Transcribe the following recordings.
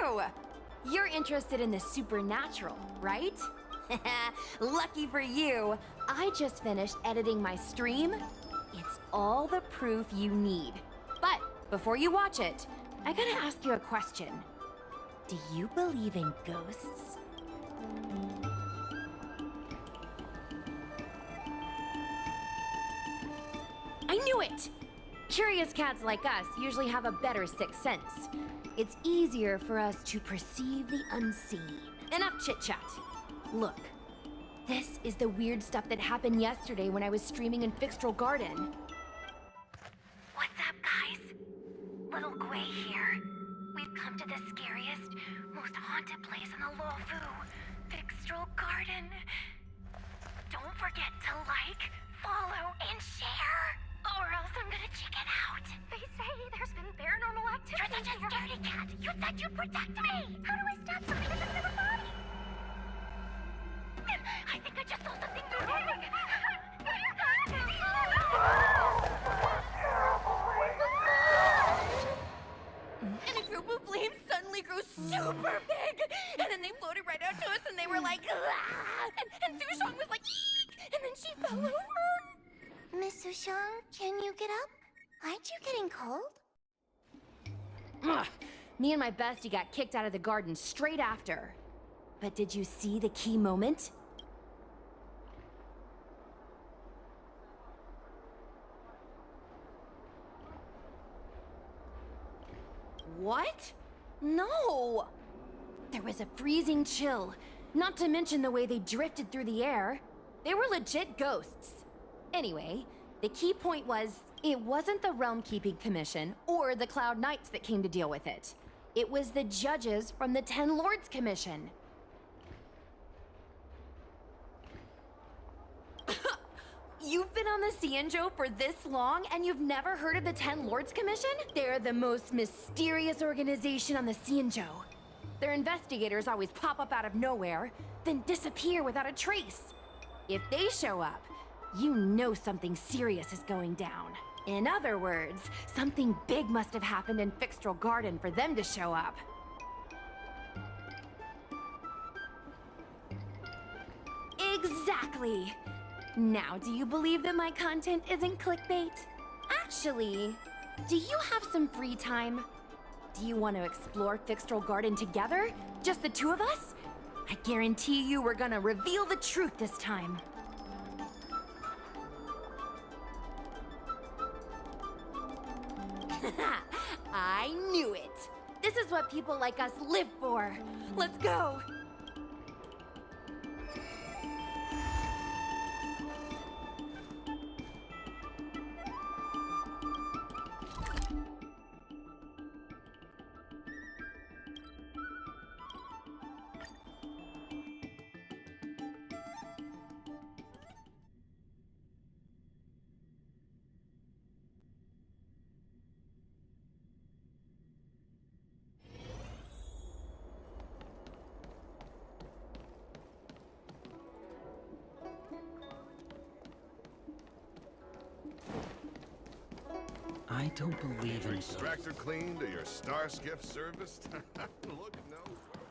you! You're interested in the supernatural, right? Lucky for you, I just finished editing my stream. It's all the proof you need. But before you watch it, I gotta ask you a question. Do you believe in ghosts? I knew it! Curious cats like us usually have a better sixth sense. It's easier for us to perceive the unseen. Enough chit-chat. Look, this is the weird stuff that happened yesterday when I was streaming in Fixtral Garden. What's up, guys? Little Gwei here. We've come to the scariest, most haunted place in the Luofu, Fixtral Garden. Don't forget to like, follow, and share, or else I'm gonna chicken out. They say there's been paranormal activity. You're such a scaredy cat. You said you'd protect me. How do I stab something that doesn't have a body? I think I just saw something moving. And a group of flames suddenly grew super big! And then they floated right out to us and they were like, ah! And Sushong was like, eek! And then she fell over! Miss Sushong, can you get up? Aren't you getting cold? Ugh. Me and my bestie got kicked out of the garden straight after. But did you see the key moment? What? No! There was a freezing chill, not to mention the way they drifted through the air. They were legit ghosts. Anyway, the key point was, it wasn't the Realm Keeping Commission or the Cloud Knights that came to deal with it. It was the judges from the Ten Lords Commission. You've been on the Xianzhou for this long and you've never heard of the Ten Lords Commission? They're the most mysterious organization on the Xianzhou. Their investigators always pop up out of nowhere, then disappear without a trace. If they show up, you know something serious is going down. In other words, something big must have happened in Fixtral Garden for them to show up. Exactly! Now, do you believe that my content isn't clickbait? Actually, do you have some free time? Do you want to explore Fixtral Garden together? Just the two of us? I guarantee you we're gonna reveal the truth this time. I knew it! This is what people like us live for! Let's go! I don't believe in your extractor cleaned or your star skiff serviced? Look no further.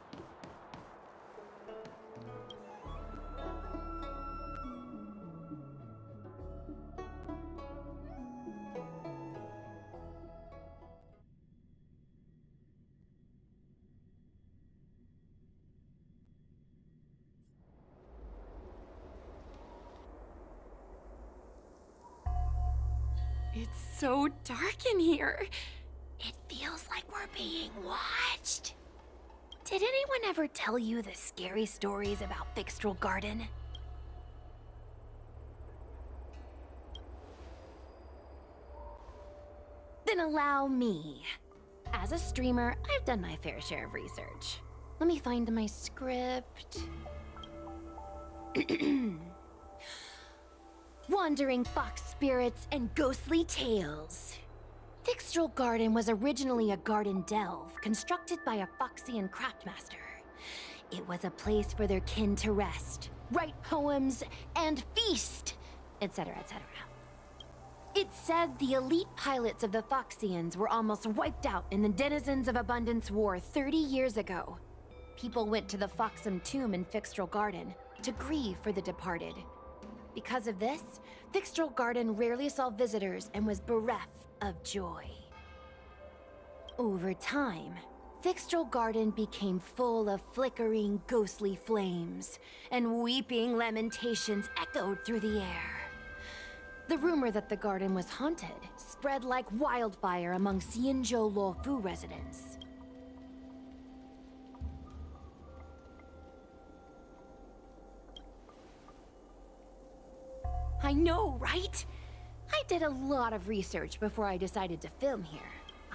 It's so dark in here. It feels like we're being watched. Did anyone ever tell you the scary stories about Fixtral Garden? Then allow me. As a streamer, I've done my fair share of research. Let me find my script. Wandering fox spirits and ghostly tales. Fixtral Garden was originally a garden delve constructed by a Foxian craftmaster. It was a place for their kin to rest, write poems, and feast, etc., etc. It's said the elite pilots of the Foxians were almost wiped out in the Denizens of Abundance War 30 years ago. People went to the Foxam tomb in Fixtral Garden to grieve for the departed. Because of this, Fixtral Garden rarely saw visitors and was bereft of joy. Over time, Fixtral Garden became full of flickering, ghostly flames, and weeping lamentations echoed through the air. The rumor that the garden was haunted spread like wildfire among Xianzhou Luofu residents. I know, right? I did a lot of research before I decided to film here.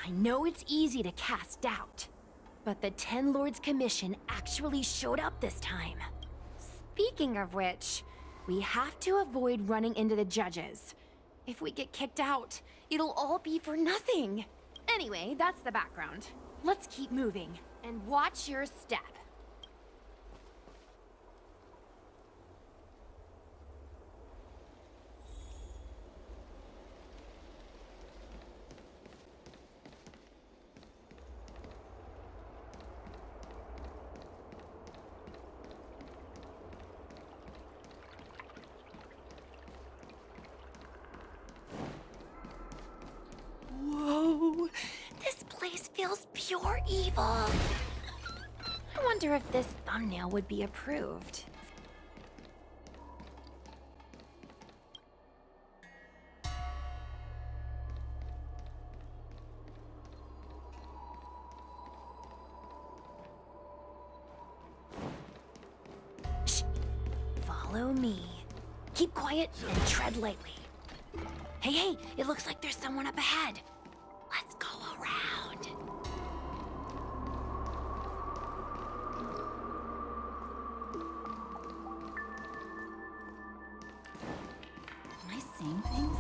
I know it's easy to cast doubt, but the Ten Lords Commission actually showed up this time. Speaking of which, we have to avoid running into the judges. If we get kicked out, it'll all be for nothing. Anyway, that's the background. Let's keep moving, and watch your step. Whoa, this place feels pure evil. I wonder if this thumbnail would be approved. Shh. Follow me. Keep quiet and tread lightly. Hey, it looks like there's someone up ahead. Let's go around. Am I seeing things?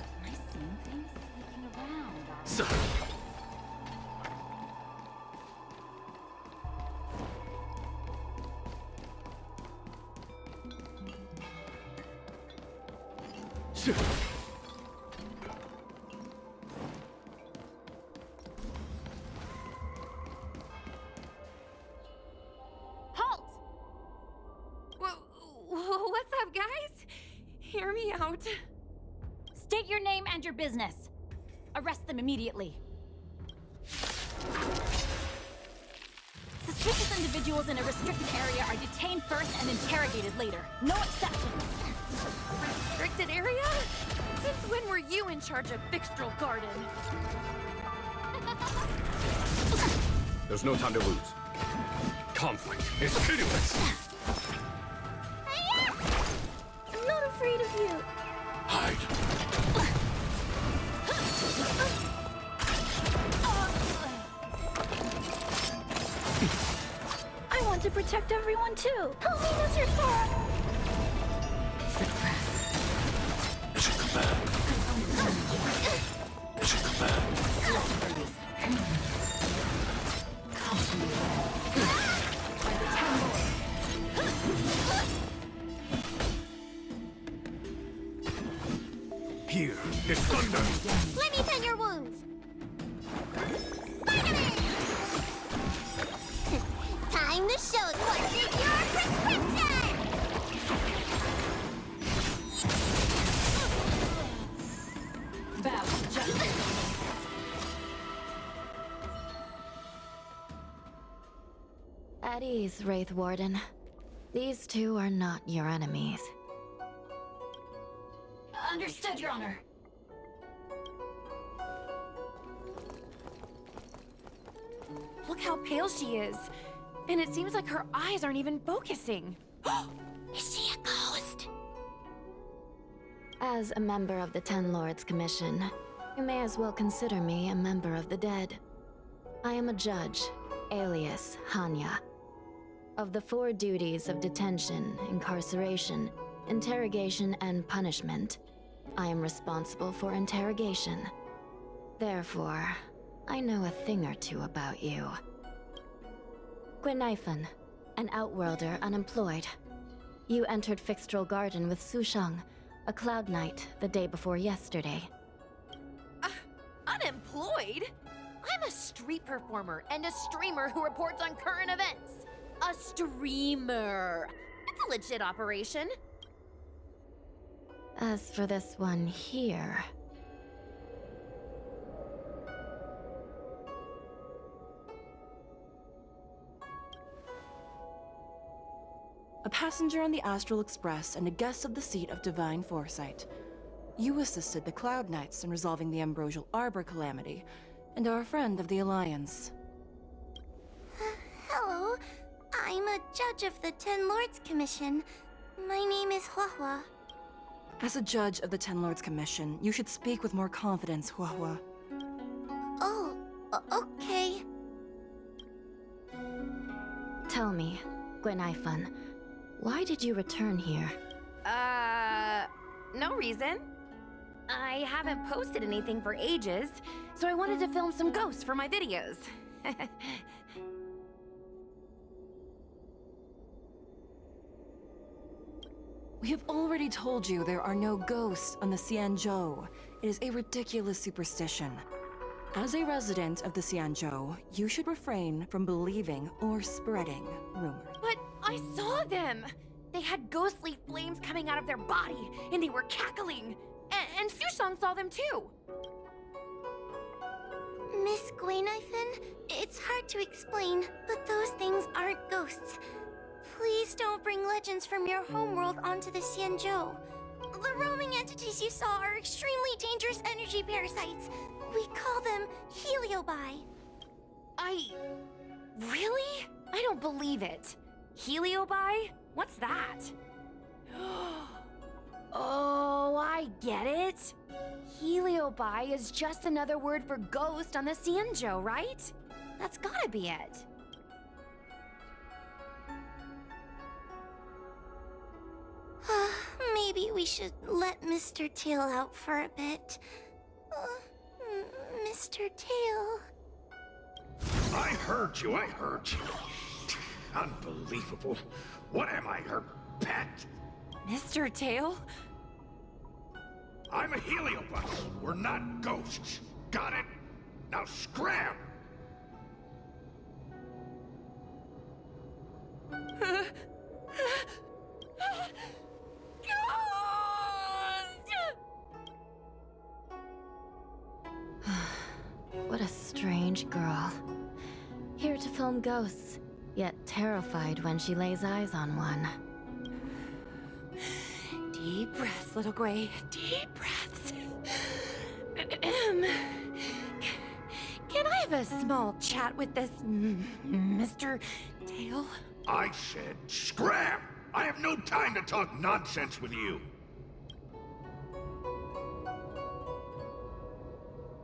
Am I seeing things? Looking around. Halt! What's up, guys? Hear me out. State your name and your business. Arrest them immediately. Suspicious individuals in a restricted area are detained first and interrogated later. No exceptions. Restricted area? Since when were you in charge of Fixtral Garden? There's no time to lose. Conflict is pitiless! I'm not afraid of you. Hide. I want to protect everyone too. Help me, Mr. Sora. Mission command. Mission command. Here, the thunder! Let me tend your wounds. Time to show what's in your prescription! Vow to justice. At ease, Wraith Warden. These two are not your enemies. Understood, Your Honor. Look how pale she is. And it seems like her eyes aren't even focusing. Is she a ghost? As a member of the Ten Lords Commission, you may as well consider me a member of the dead. I am a judge, alias Hanya. Of the 4 duties of detention, incarceration, interrogation, and punishment, I am responsible for interrogation. Therefore, I know a thing or two about you. Guinaifen, an outworlder unemployed. You entered Fixtral Garden with Sushang, A cloud knight the day before yesterday. Unemployed? I'm a street performer and a streamer who reports on current events. A streamer. It's a legit operation. As for this one here... A passenger on the Astral Express and a guest of the seat of divine foresight. You assisted the Cloud Knights in resolving the Ambrosial Arbor calamity, and are a friend of the Alliance. Hello. I'm a judge of the Ten Lords Commission. My name is Huahua. As a judge of the Ten Lords Commission, you should speak with more confidence, Huahua. Oh, okay. Tell me, Gwenaifan, why did you return here? No reason. I haven't posted anything for ages, so I wanted to film some ghosts for my videos. We have already told you there are no ghosts on the Xianzhou. It is a ridiculous superstition. As a resident of the Xianzhou, you should refrain from believing or spreading rumors. But I saw them! They had ghostly flames coming out of their body, and they were cackling. And Sushang saw them too! Miss Gwenaifan, it's hard to explain, but those things aren't ghosts. Please don't bring legends from your homeworld onto the Xianzhou. The roaming entities you saw are extremely dangerous energy parasites. We call them heliobi. Really? I don't believe it. Heliobi? What's that? Oh, I get it. Heliobi is just another word for ghost on the Xianzhou, right? That's gotta be it. Maybe we should let Mr. Tail out for a bit. Mr. Tail... I heard you. Unbelievable. What am I, her pet? Mr. Tail? I'm a heliobus. We're not ghosts. Got it? Now scram! What a strange girl. Here to film ghosts, yet terrified when she lays eyes on one. Deep breaths, little Gray. Deep breaths. Can I have a small chat with this Mr. Tail? I said scram! I have no time to talk nonsense with you.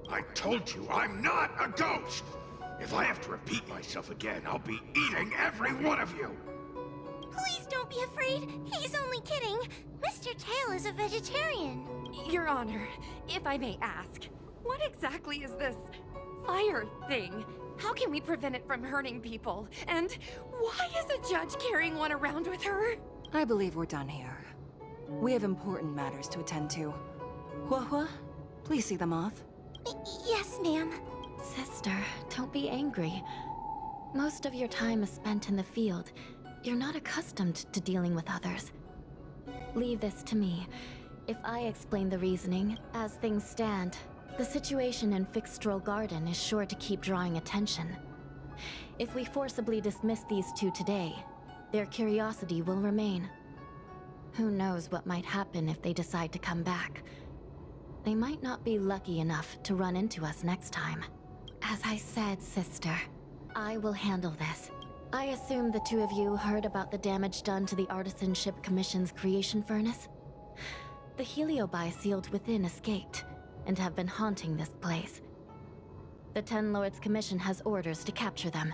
I told you I'm not a ghost! If I have to repeat myself again, I'll be eating every one of you! Please don't be afraid. He's only kidding. Mr. Tail is a vegetarian. Your Honor, if I may ask, what exactly is this fire thing? How can we prevent it from hurting people? And why is a judge carrying one around with her? I believe we're done here. We have important matters to attend to. Huahua, please see them off. Yes, ma'am. Sister, don't be angry. Most of your time is spent in the field. You're not accustomed to dealing with others. Leave this to me. If I explain the reasoning, as things stand, the situation in Fixstral Garden is sure to keep drawing attention. If we forcibly dismiss these two today, their curiosity will remain. Who knows what might happen if they decide to come back. They might not be lucky enough to run into us next time. As I said, sister, I will handle this. I assume the two of you heard about the damage done to the Artisanship Commission's creation furnace? The heliobi sealed within escaped, and have been haunting this place. The Ten Lords Commission has orders to capture them.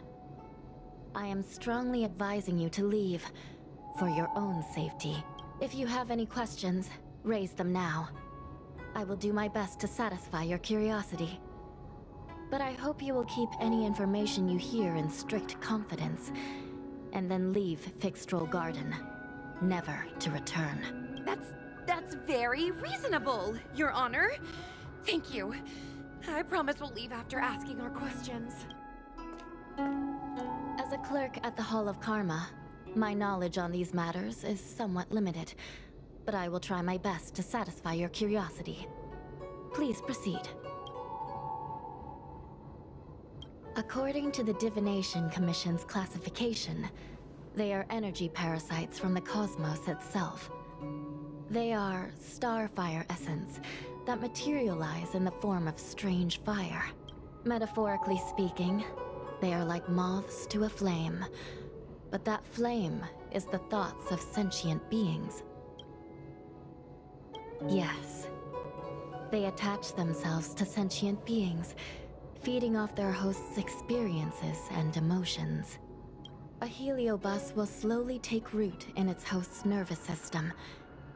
I am strongly advising you to leave, for your own safety. If you have any questions, raise them now. I will do my best to satisfy your curiosity. But I hope you will keep any information you hear in strict confidence, and then leave Fixstral Garden, never to return. That's very reasonable, Your Honor. Thank you. I promise we'll leave after asking our questions. As a clerk at the Hall of Karma, my knowledge on these matters is somewhat limited, but I will try my best to satisfy your curiosity. Please proceed. According to the Divination Commission's classification, they are energy parasites from the cosmos itself. They are starfire essence that materialize in the form of strange fire. Metaphorically speaking, they are like moths to a flame, but that flame is the thoughts of sentient beings. Yes, they attach themselves to sentient beings, feeding off their host's experiences and emotions. A heliobus will slowly take root in its host's nervous system,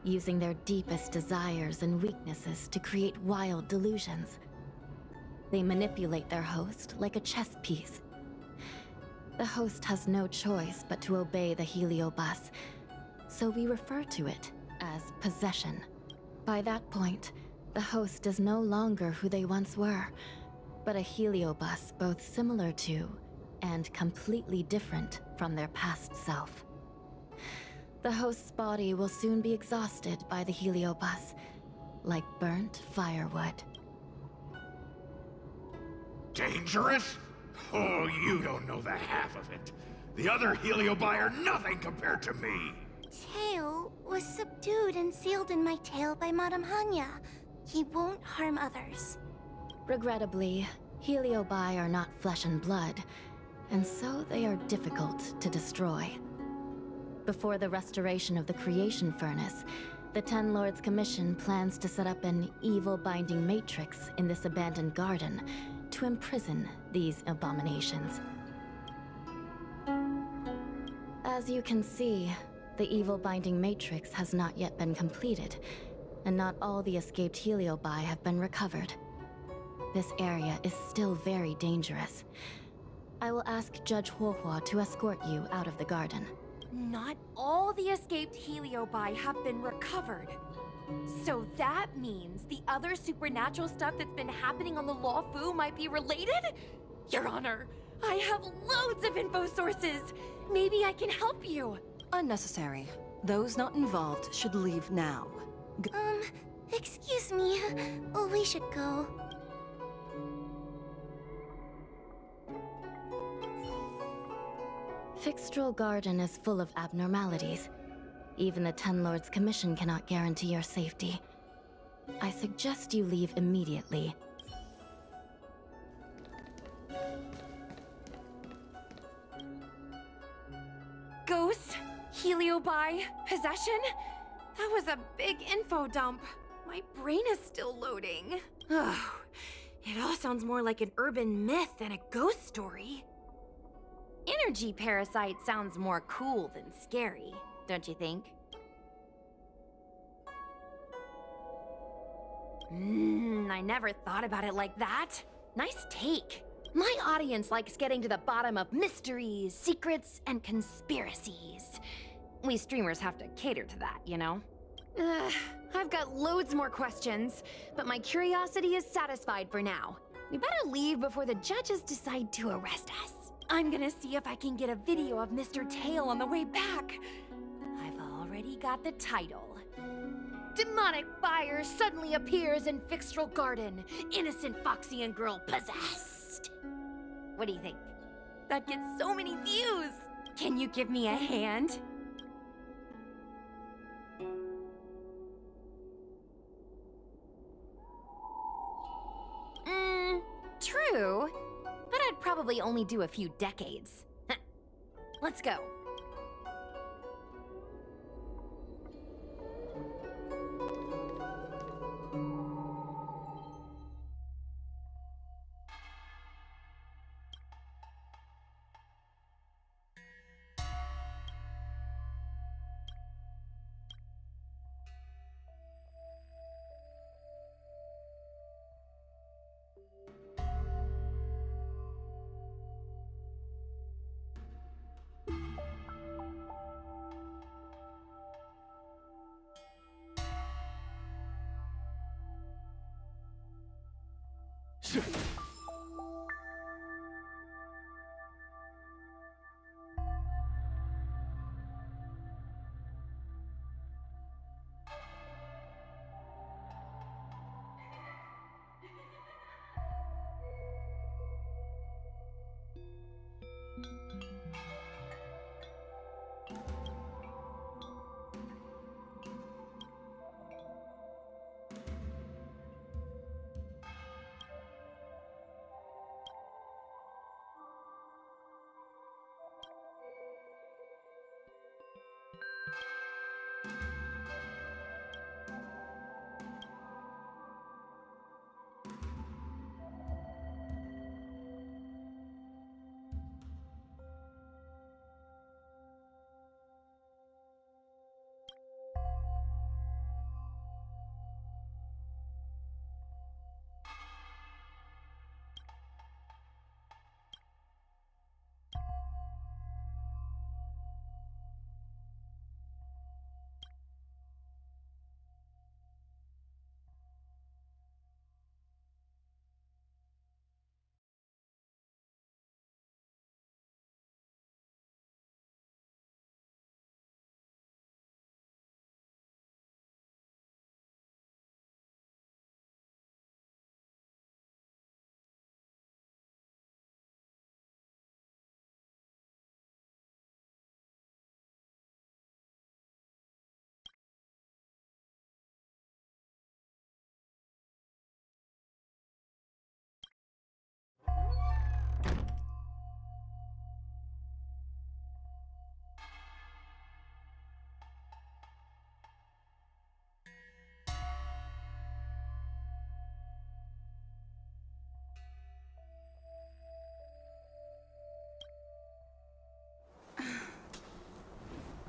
using their deepest desires and weaknesses to create wild delusions. They manipulate their host like a chess piece. The host has no choice but to obey the heliobus, so we refer to it as possession. By that point, the host is no longer who they once were, but a heliobus both similar to and completely different from their past self. The host's body will soon be exhausted by the heliobus, like burnt firewood. Dangerous? Oh, you don't know the half of it. The other heliobi are nothing compared to me. Tail was subdued and sealed in my tail by Madame Hanya. He won't harm others. Regrettably, heliobi are not flesh and blood, and so they are difficult to destroy. Before the restoration of the creation furnace, the Ten Lords Commission plans to set up an evil binding matrix in this abandoned garden to imprison these abominations. As you can see, the evil binding matrix has not yet been completed, and not all the escaped heliobi have been recovered. This area is still very dangerous. I will ask Judge Huohua to escort you out of the garden. Not all the escaped heliobi have been recovered. So that means the other supernatural stuff that's been happening on the Law Fu might be related? Your Honor, I have loads of info sources. Maybe I can help you. Unnecessary. Those not involved should leave now. Excuse me. Oh, we should go. Fixtral Garden is full of abnormalities. Even the Ten Lords Commission cannot guarantee your safety. I suggest you leave immediately. Ghosts, heliobi, possession? That was a big info dump. My brain is still loading. Oh, it all sounds more like an urban myth than a ghost story. Energy parasite sounds more cool than scary, don't you think? I never thought about it like that. Nice take. My audience likes getting to the bottom of mysteries, secrets, and conspiracies. We streamers have to cater to that, you know? I've got loads more questions, but my curiosity is satisfied for now. We better leave before the judges decide to arrest us. I'm gonna see if I can get a video of Mr. Tail on the way back. I've already got the title. Demonic fire suddenly appears in Fixtral Garden. Innocent Foxian girl possessed. What do you think? That gets so many views. Can you give me a hand? True. But I'd probably only do a few decades. Let's go.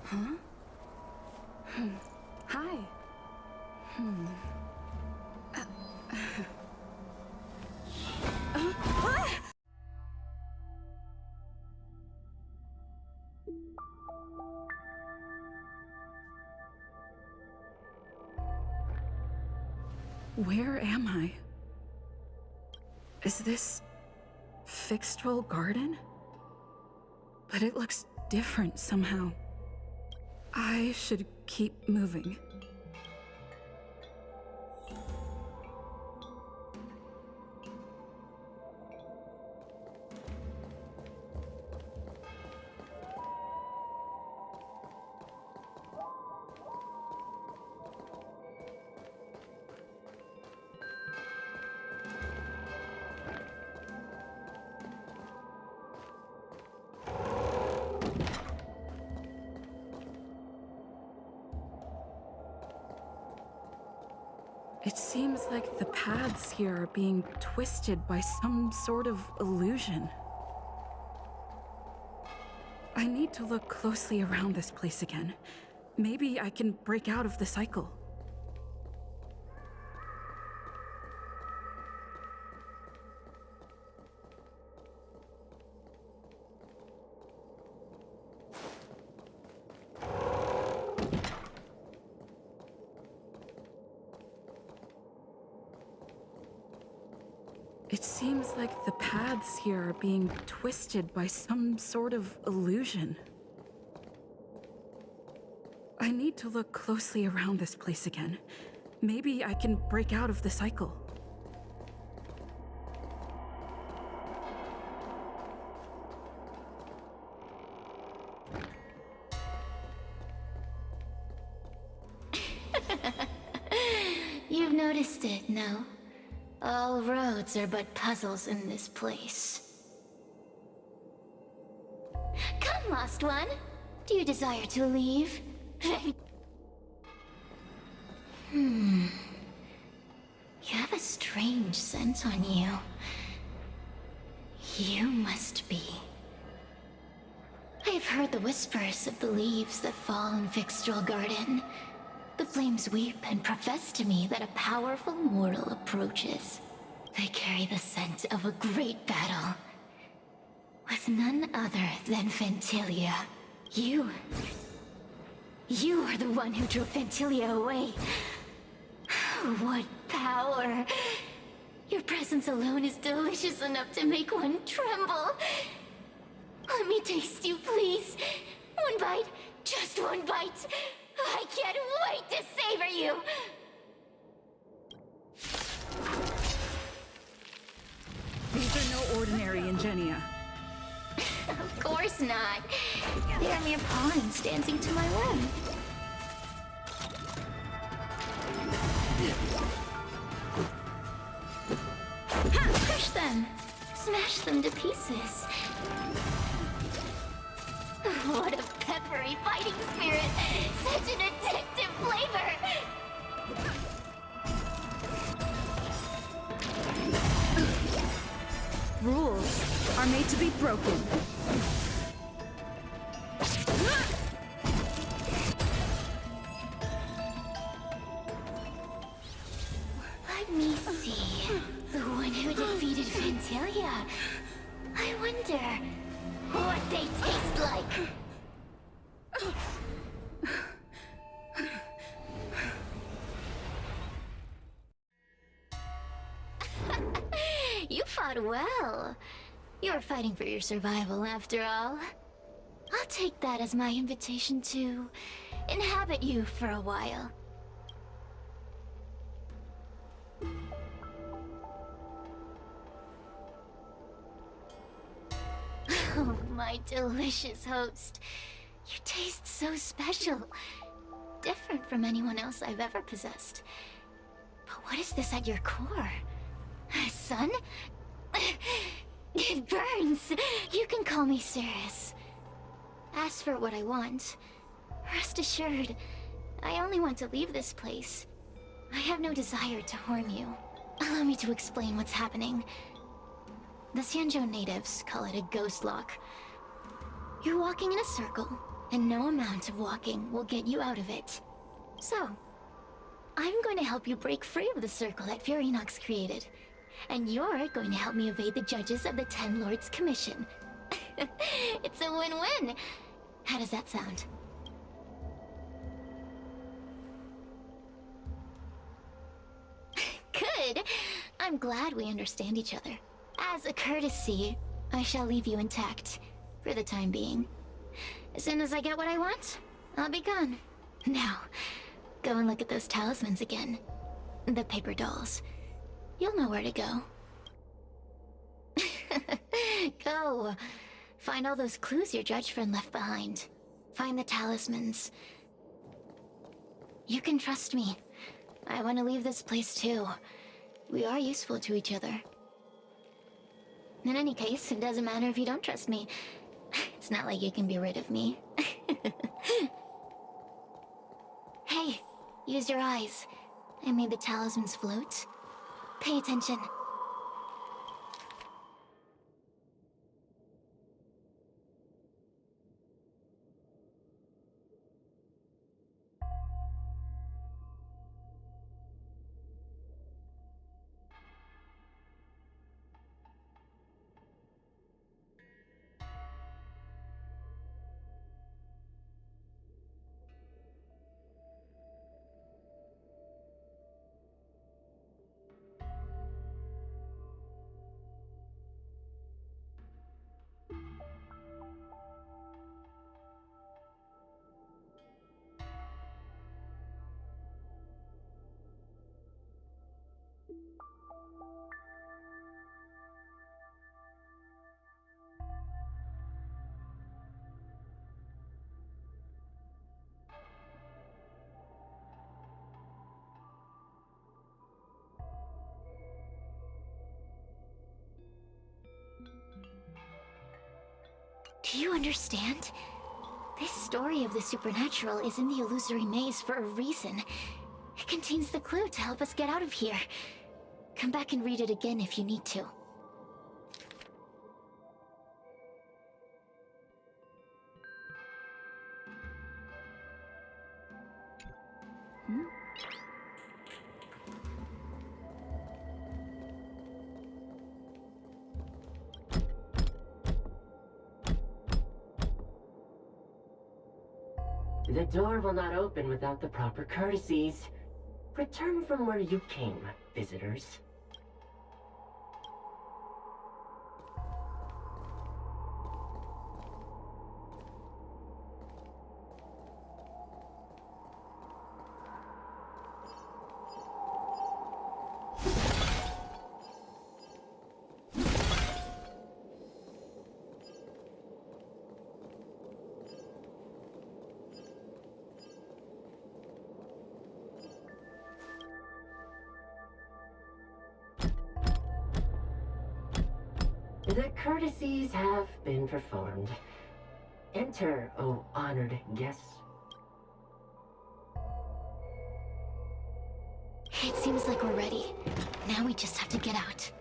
Hi. Where am I? Is this Fixtral Garden? But it looks different somehow. I should keep moving. It seems like the paths here are being twisted by some sort of illusion. I need to look closely around this place again. Maybe I can break out of the cycle. It seems like the paths here are being twisted by some sort of illusion. I need to look closely around this place again. Maybe I can break out of the cycle. You've noticed it, no? All roads are but puzzles in this place. Come, lost one. Do you desire to leave? You have a strange scent on you. You must be. I've heard the whispers of the leaves that fall in Fixtral Garden. The flames weep and profess to me that a powerful mortal approaches. They carry the scent of a great battle. With none other than Phantilia. You are the one who drew Phantilia away. What power! Your presence alone is delicious enough to make one tremble. Let me taste you, please. One bite, just one bite. I can't wait to savor you! These are no ordinary ingenia. Of course not. They are mere pawns dancing to my whim. Crush them! Smash them to pieces. What a peppery fighting spirit! Such an addictive flavor! Rules are made to be broken. Let me see. The one who defeated Phantilia. I wonder what they taste like. You fought well. You're fighting for your survival, after all. I'll take that as my invitation to inhabit you for a while. Oh, my delicious host. You taste so special. Different from anyone else I've ever possessed. But what is this at your core? Sun? It burns. You can call me Cirrus. As for what I want, rest assured, I only want to leave this place. I have no desire to harm you. Allow me to explain what's happening. The Xianzhou natives call it a ghost lock. You're walking in a circle, and no amount of walking will get you out of it. So, I'm going to help you break free of the circle that Furinox created. And you're going to help me evade the judges of the Ten Lords Commission. It's a win-win! How does that sound? Good! I'm glad we understand each other. As a courtesy, I shall leave you intact, for the time being. As soon as I get what I want, I'll be gone. Now, go and look at those talismans again. The paper dolls. You'll know where to go. Go! Find all those clues your judge friend left behind. Find the talismans. You can trust me. I want to leave this place too. We are useful to each other. In any case, it doesn't matter if you don't trust me. It's not like you can be rid of me. Hey, use your eyes. I made the talismans float. Pay attention. Do you understand? This story of the supernatural is in the illusory maze for a reason. It contains the clue to help us get out of here. Come back and read it again if you need to. The door will not open without the proper courtesies. Return from where you came, visitors. The courtesies have been performed. Enter, O honored guests. It seems like we're ready. Now we just have to get out.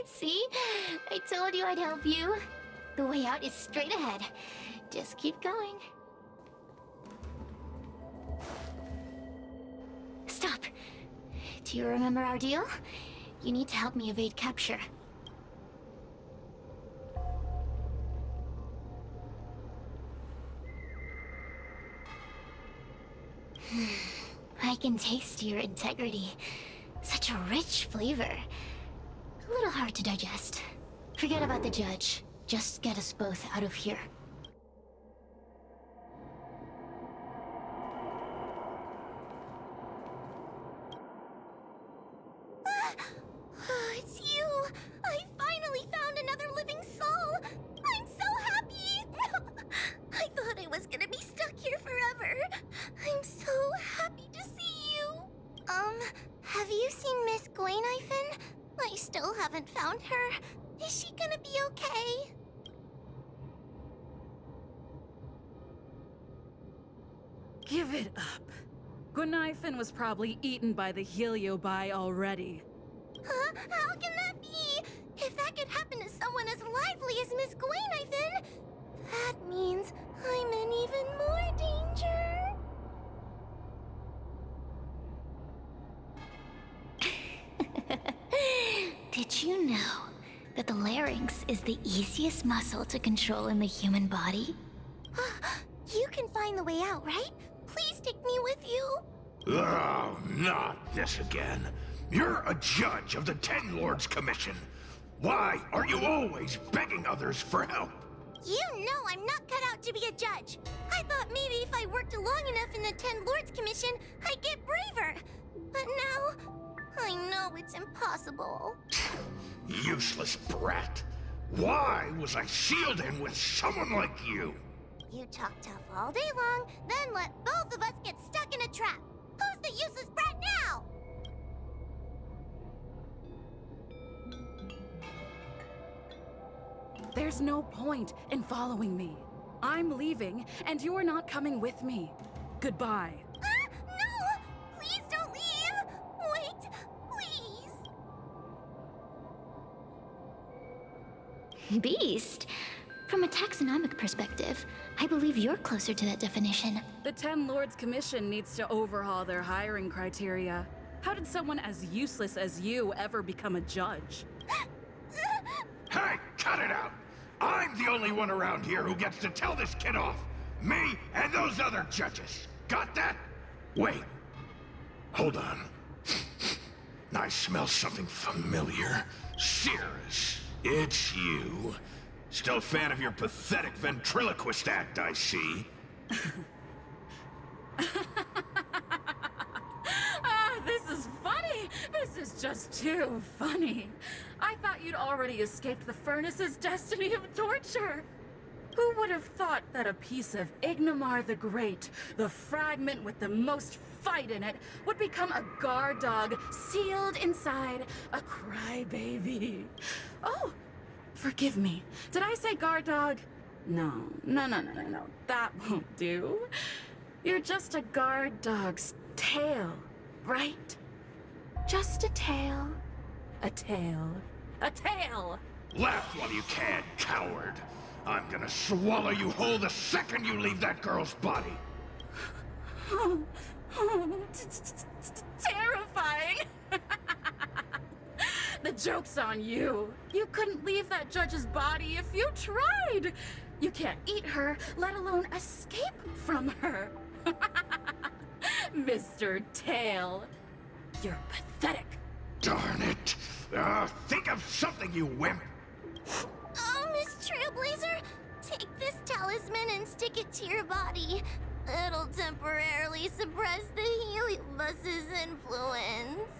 See? I told you I'd help you. The way out is straight ahead. Just keep going. Stop! Do you remember our deal? You need to help me evade capture. I can taste your integrity. Such a rich flavor. A little hard to digest. Forget about the judge. Just get us both out of here. It's you! I finally found another living soul! I'm so happy! I thought I was gonna be stuck here forever. I'm so happy to see you. Have you seen Miss Gwaynifin? I still haven't found her. Is she gonna be okay? Give it up. Gwynaifin was probably eaten by the Heliobi already. Huh? How can that be? If that could happen to someone as lively as Miss Gwynaifin, that means I'm in even more danger. Did you know that the larynx is the easiest muscle to control in the human body? You can find the way out, right? Please take me with you. Oh, not this again. You're a judge of the Ten Lords Commission. Why are you always begging others for help? You know I'm not cut out to be a judge. I thought maybe if I worked long enough in the Ten Lords Commission, I'd get braver. But now, I know it's impossible. Useless brat. Why was I sealed in with someone like you? You talk tough all day long, then let both of us get stuck in a trap. Who's the useless brat now? There's no point in following me. I'm leaving, and you're not coming with me. Goodbye. No! Please don't leave! Wait, please! Beast? From a taxonomic perspective, I believe you're closer to that definition. The Ten Lords Commission needs to overhaul their hiring criteria. How did someone as useless as you ever become a judge? Hey, cut it out! I'm the only one around here who gets to tell this kid off. Me and those other judges. Got that? Wait. Hold on. I smell something familiar. Cirrus, it's you. Still a fan of your pathetic ventriloquist act, I see. This is funny! This is just too funny. I thought you'd already escaped the furnace's destiny of torture. Who would have thought that a piece of Ignomar the Great, the fragment with the most fight in it, would become a guard dog sealed inside a crybaby? Oh, forgive me. Did I say guard dog? No. That won't do. You're just a guard dog's tail, right? Just a tail. A tail. A tail! Laugh while you can, coward. I'm gonna swallow you whole the second you leave that girl's body. Terrifying! The joke's on you. You couldn't leave that judge's body if you tried. You can't eat her, let alone escape from her. Mr. Tail, you're pathetic. Darn it. Think of something, you wimp. Oh, Miss Trailblazer, take this talisman and stick it to your body. It'll temporarily suppress the Heliobus's influence.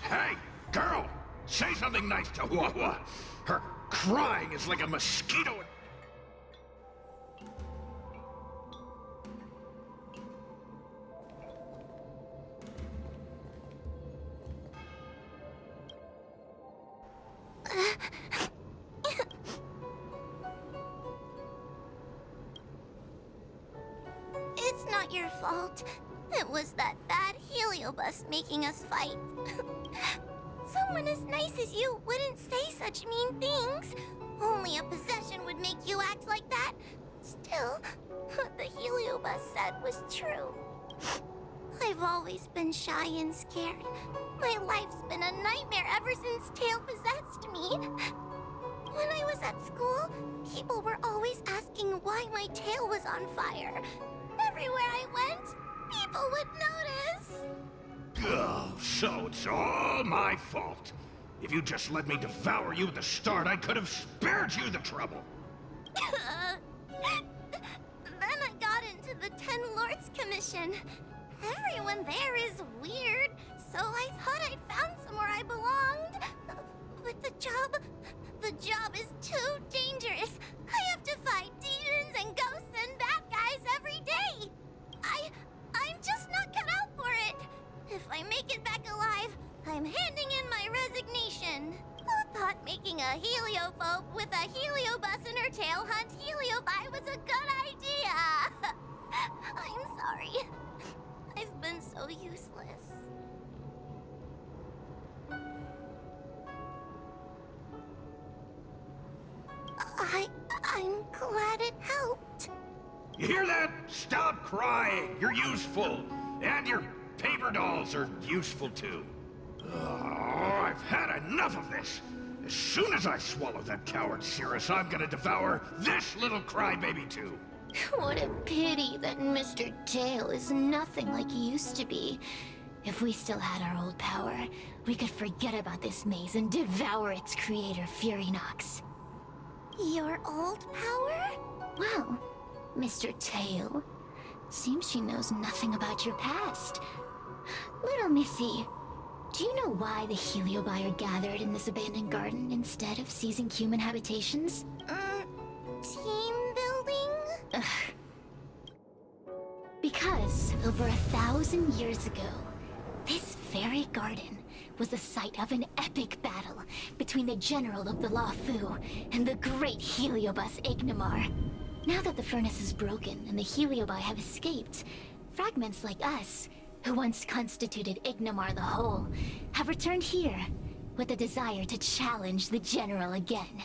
Hey, girl! Say something nice to Wawa. Her crying is like a mosquito. It's not your fault. It was that bad Heliobus making us fight. Someone as nice as you wouldn't say such mean things. Only a possession would make you act like that. Still, what the Heliobus said was true. I've always been shy and scared. My life's been a nightmare ever since Tail possessed me. When I was at school, people were always asking why my tail was on fire. Everywhere I went, people would notice. Oh, so it's all my fault. If you just let me devour you at the start, I could have spared you the trouble. Then I got into the Ten Lords Commission. Everyone there is weird, so I thought I'd found somewhere I belonged. But the job is too dangerous. I have to fight demons and ghosts and bad guys every day. I'm just not cut out for it. If I make it back alive, I'm handing in my resignation. Who thought making a heliophobe with a heliobus in her tail hunt heliobi was a good idea? sorry. I've been so useless. I'm glad it helped. You hear that? Stop crying. You're useful. And your paper dolls are useful too. Oh, I've had enough of this. As soon as I swallow that coward Cirrus, I'm gonna devour this little crybaby too. What a pity that Mr. Tail is nothing like he used to be. If we still had our old power, we could forget about this maze and devour its creator, Furynox. Your old power? Well, Mr. Tail, seems she knows nothing about your past. Little Missy, do you know why the Heliobi are gathered in this abandoned garden instead of seizing human habitations? Team building? Ugh. Because over 1,000 years ago, this very garden was the site of an epic battle between the general of the Luofu and the great Heliobus Ignimar. Now that the furnace is broken and the Heliobi have escaped, fragments like us, who once constituted Ignimar the Whole, have returned here with a desire to challenge the general again.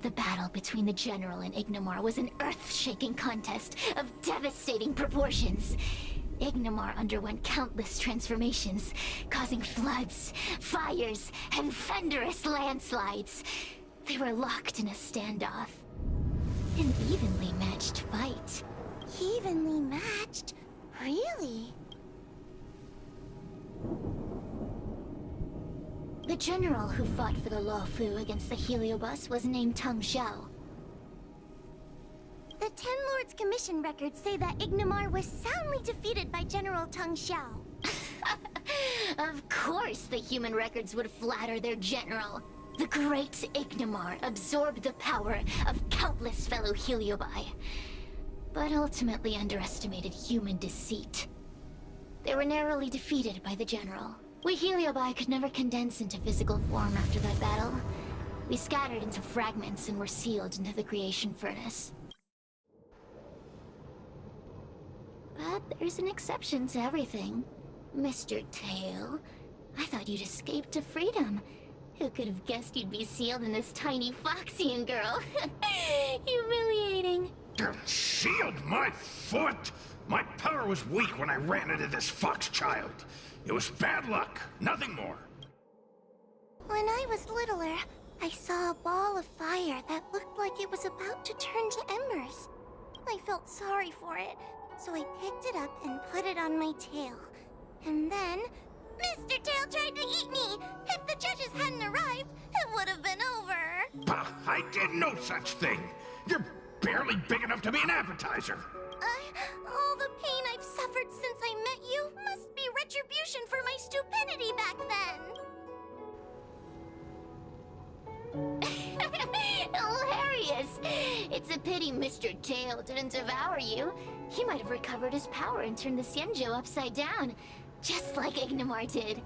The battle between the general and Ignimar was an earth-shaking contest of devastating proportions. Ignimar underwent countless transformations, causing floods, fires, and thunderous landslides. They were locked in a standoff. An evenly matched fight. Evenly matched? Really? The general who fought for the Luofu against the Heliobus was named Tang Xiao. The Ten Lords Commission records say that Ignimar was soundly defeated by General Tang Xiao. Of course the human records would flatter their general. The great Ignimar absorbed the power of countless fellow Heliobi, but ultimately underestimated human deceit. They were narrowly defeated by the general. We Heliobi could never condense into physical form after that battle. We scattered into fragments and were sealed into the creation furnace. But there's an exception to everything. Mr. Tail, I thought you'd escaped to freedom. Who could have guessed you'd be sealed in this tiny Foxian girl? Humiliating. Sealed my foot? My power was weak when I ran into this fox child. It was bad luck, nothing more. When I was littler, I saw a ball of fire that looked like it was about to turn to embers. I felt sorry for it, so I picked it up and put it on my tail. And then, Mr. Tail tried to eat me! If the judges hadn't arrived, it would have been over! Bah, I did no such thing! You're barely big enough to be an appetizer! All the pain I've suffered since I met you must be retribution for my stupidity back then! Hilarious! It's a pity Mr. Tail didn't devour you. He might have recovered his power and turned the Xianzhou upside down, just like Ignimar did.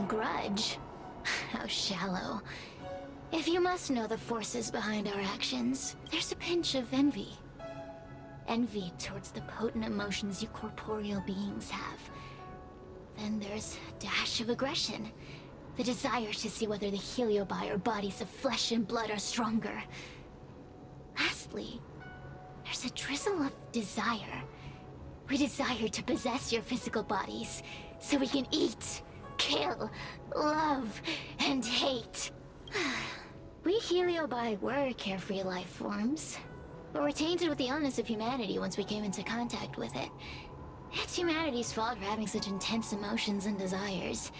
Grudge? How shallow. If you must know the forces behind our actions, there's a pinch of envy. Envy towards the potent emotions you corporeal beings have. Then there's a dash of aggression. The desire to see whether the Heliobi or bodies of flesh and blood are stronger. Lastly, there's a drizzle of desire. We desire to possess your physical bodies, so we can eat, kill, love, and hate. We Heliobi were carefree life forms, but were tainted with the illness of humanity once we came into contact with it. It's humanity's fault for having such intense emotions and desires.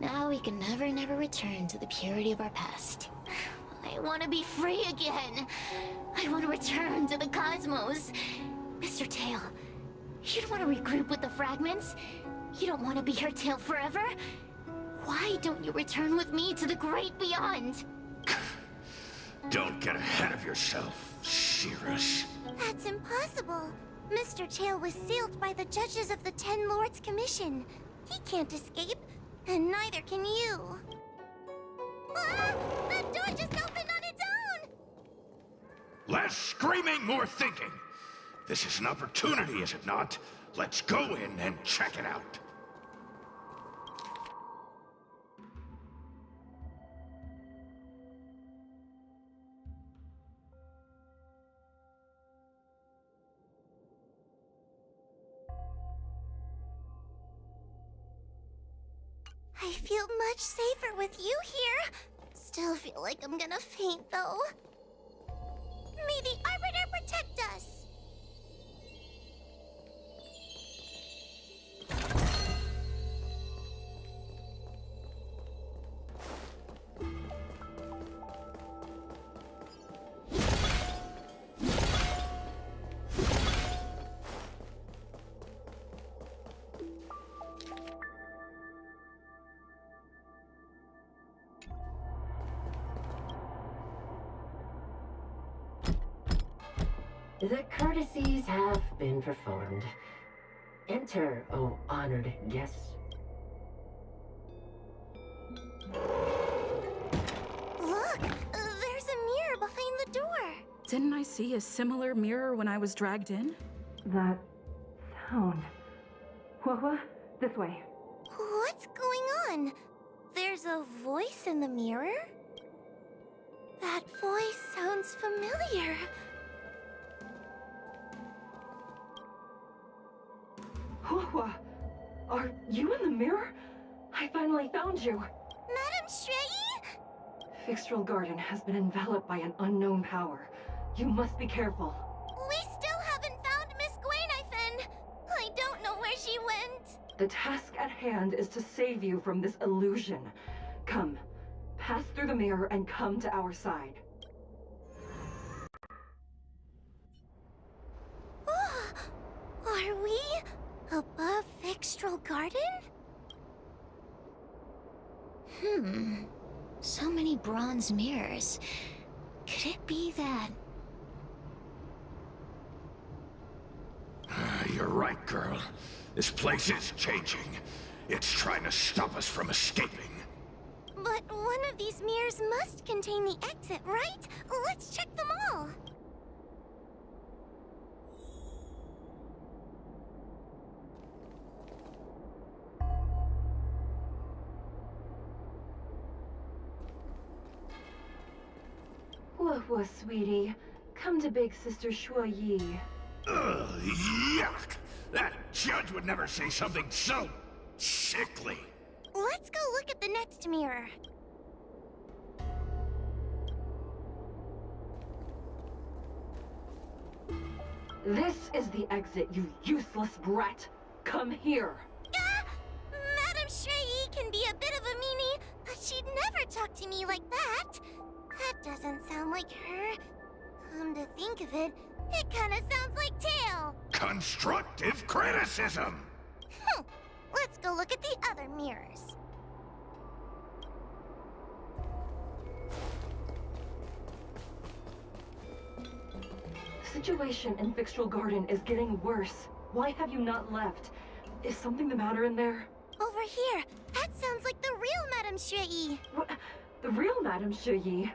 Now we can never return to the purity of our past. I want to be free again. I want to return to the cosmos. Mr. Tail, you don't want to regroup with the fragments? You don't want to be her tail forever? Why don't you return with me to the great beyond? Don't get ahead of yourself, Cirrus. That's impossible. Mr. Tail was sealed by the judges of the Ten Lords Commission. He can't escape, and neither can you. Ah! The door just opened on its own! Less screaming, more thinking. This is an opportunity, is it not? Let's go in and check it out. I feel much safer with you here. Still feel like I'm gonna faint, though. May the Arbiter protect us! The courtesies have been performed. Enter, O honored guests. Look! There's a mirror behind the door! Didn't I see a similar mirror when I was dragged in? That sound. What? This way. What's going on? There's a voice in the mirror? That voice sounds familiar. Hua, are you in the mirror? I finally found you. Madame Shrei? Fixtral Garden has been enveloped by an unknown power. You must be careful. We still haven't found Miss Gwainifin. I don't know where she went. The task at hand is to save you from this illusion. Come, pass through the mirror and come to our side. Are we above Fixtral Garden? So many bronze mirrors. Could it be that... You're right, girl. This place is changing. It's trying to stop us from escaping. But one of these mirrors must contain the exit, right? Let's check them all. Whoa, sweetie. Come to Big Sister Shuo Yi. Ugh, yuck! That judge would never say something so sickly. Let's go look at the next mirror. This is the exit, you useless brat. Come here. Madame Shrei can be a bit of a meanie, but she'd never talk to me like that. That doesn't sound like her. Come to think of it, it kinda sounds like Tail. Constructive criticism! Let's go look at the other mirrors. The situation in Fixtral Garden is getting worse. Why have you not left? Is something the matter in there? Over here. That sounds like the real Madame Shrei. What? The real Madame Shuyi?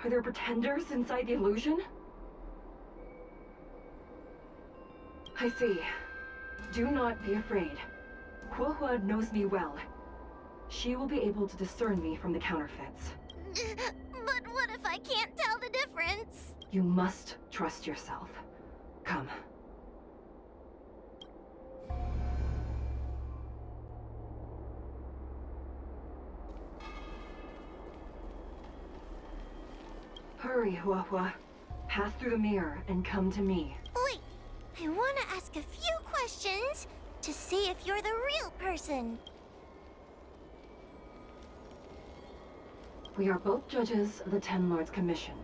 Are there pretenders inside the illusion? I see. Do not be afraid. Huohua knows me well. She will be able to discern me from the counterfeits. But what if I can't tell the difference? You must trust yourself. Come. Hurry, Huohua. Pass through the mirror and come to me. Wait, I want to ask a few questions to see if you're the real person. We are both judges of the Ten Lords Commission.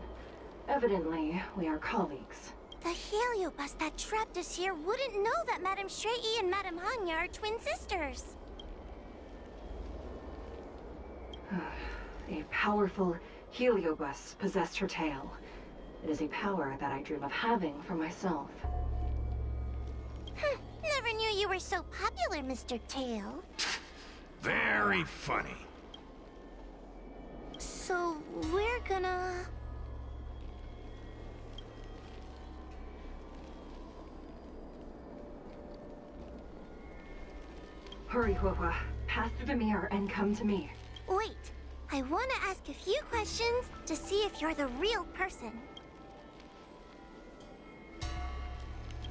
Evidently, we are colleagues. The heliobus that trapped us here wouldn't know that Madame Shrei and Madame Hanya are twin sisters. A powerful heliobus possessed her tail. It is a power that I dream of having for myself. Never knew you were so popular, Mr. Tail. Very funny. So, we're gonna... Hurry, Huohua. Pass through the mirror and come to me. Wait, I want to ask a few questions to see if you're the real person.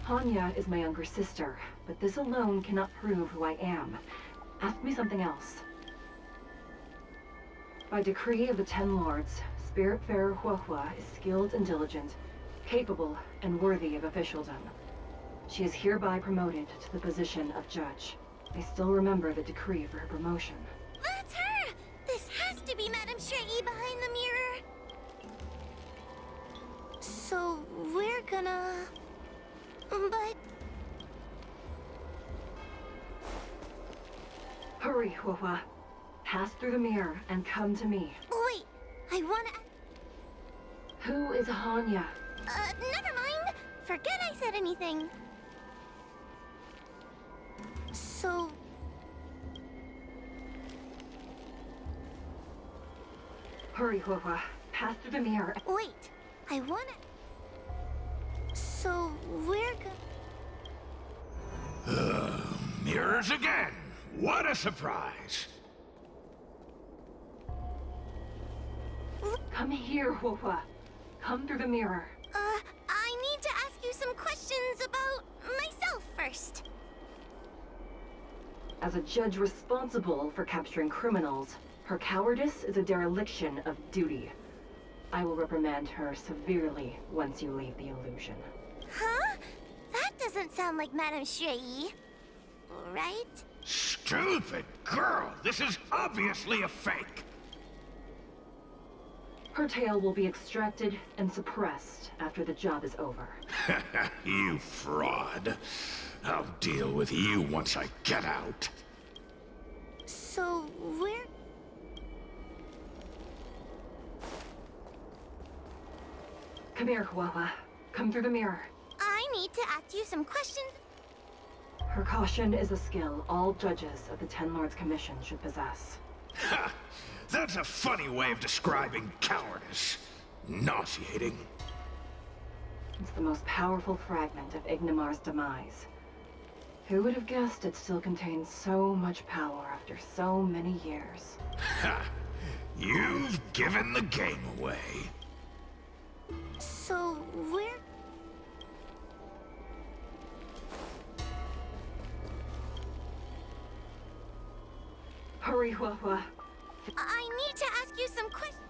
Hanya is my younger sister, but this alone cannot prove who I am. Ask me something else. By decree of the Ten Lords, Spiritfarer Huohua is skilled and diligent, capable and worthy of officialdom. She is hereby promoted to the position of judge. I still remember the decree for her promotion. That's her! This has to be Madame Shrei behind the mirror. So, we're gonna... But... Hurry, Huohua. Pass through the mirror and come to me. Wait, I wanna... Who is Hanya? Never mind. Forget I said anything. So... Hurry, Huohua. Pass through the mirror. Wait, I wanna... So, we're Mirrors again! What a surprise! Come here, Huohua. Come through the mirror. I need to ask you some questions about myself first. As a judge responsible for capturing criminals, her cowardice is a dereliction of duty. I will reprimand her severely once you leave the illusion. Huh? That doesn't sound like Madame Shrei. Right? Stupid girl! This is obviously a fake! Her tail will be extracted and suppressed after the job is over. You fraud. I'll deal with you once I get out. So, we're... Come here, Huohua. Come through the mirror. I need to ask you some questions. Her caution is a skill all judges of the Ten Lords Commission should possess. Ha! That's a funny way of describing cowardice. Nauseating. It's the most powerful fragment of Ignimar's demise. Who would have guessed it still contains so much power after so many years? Ha! You've given the game away. So, we're... Hurry, Huohua. I need to ask you some questions.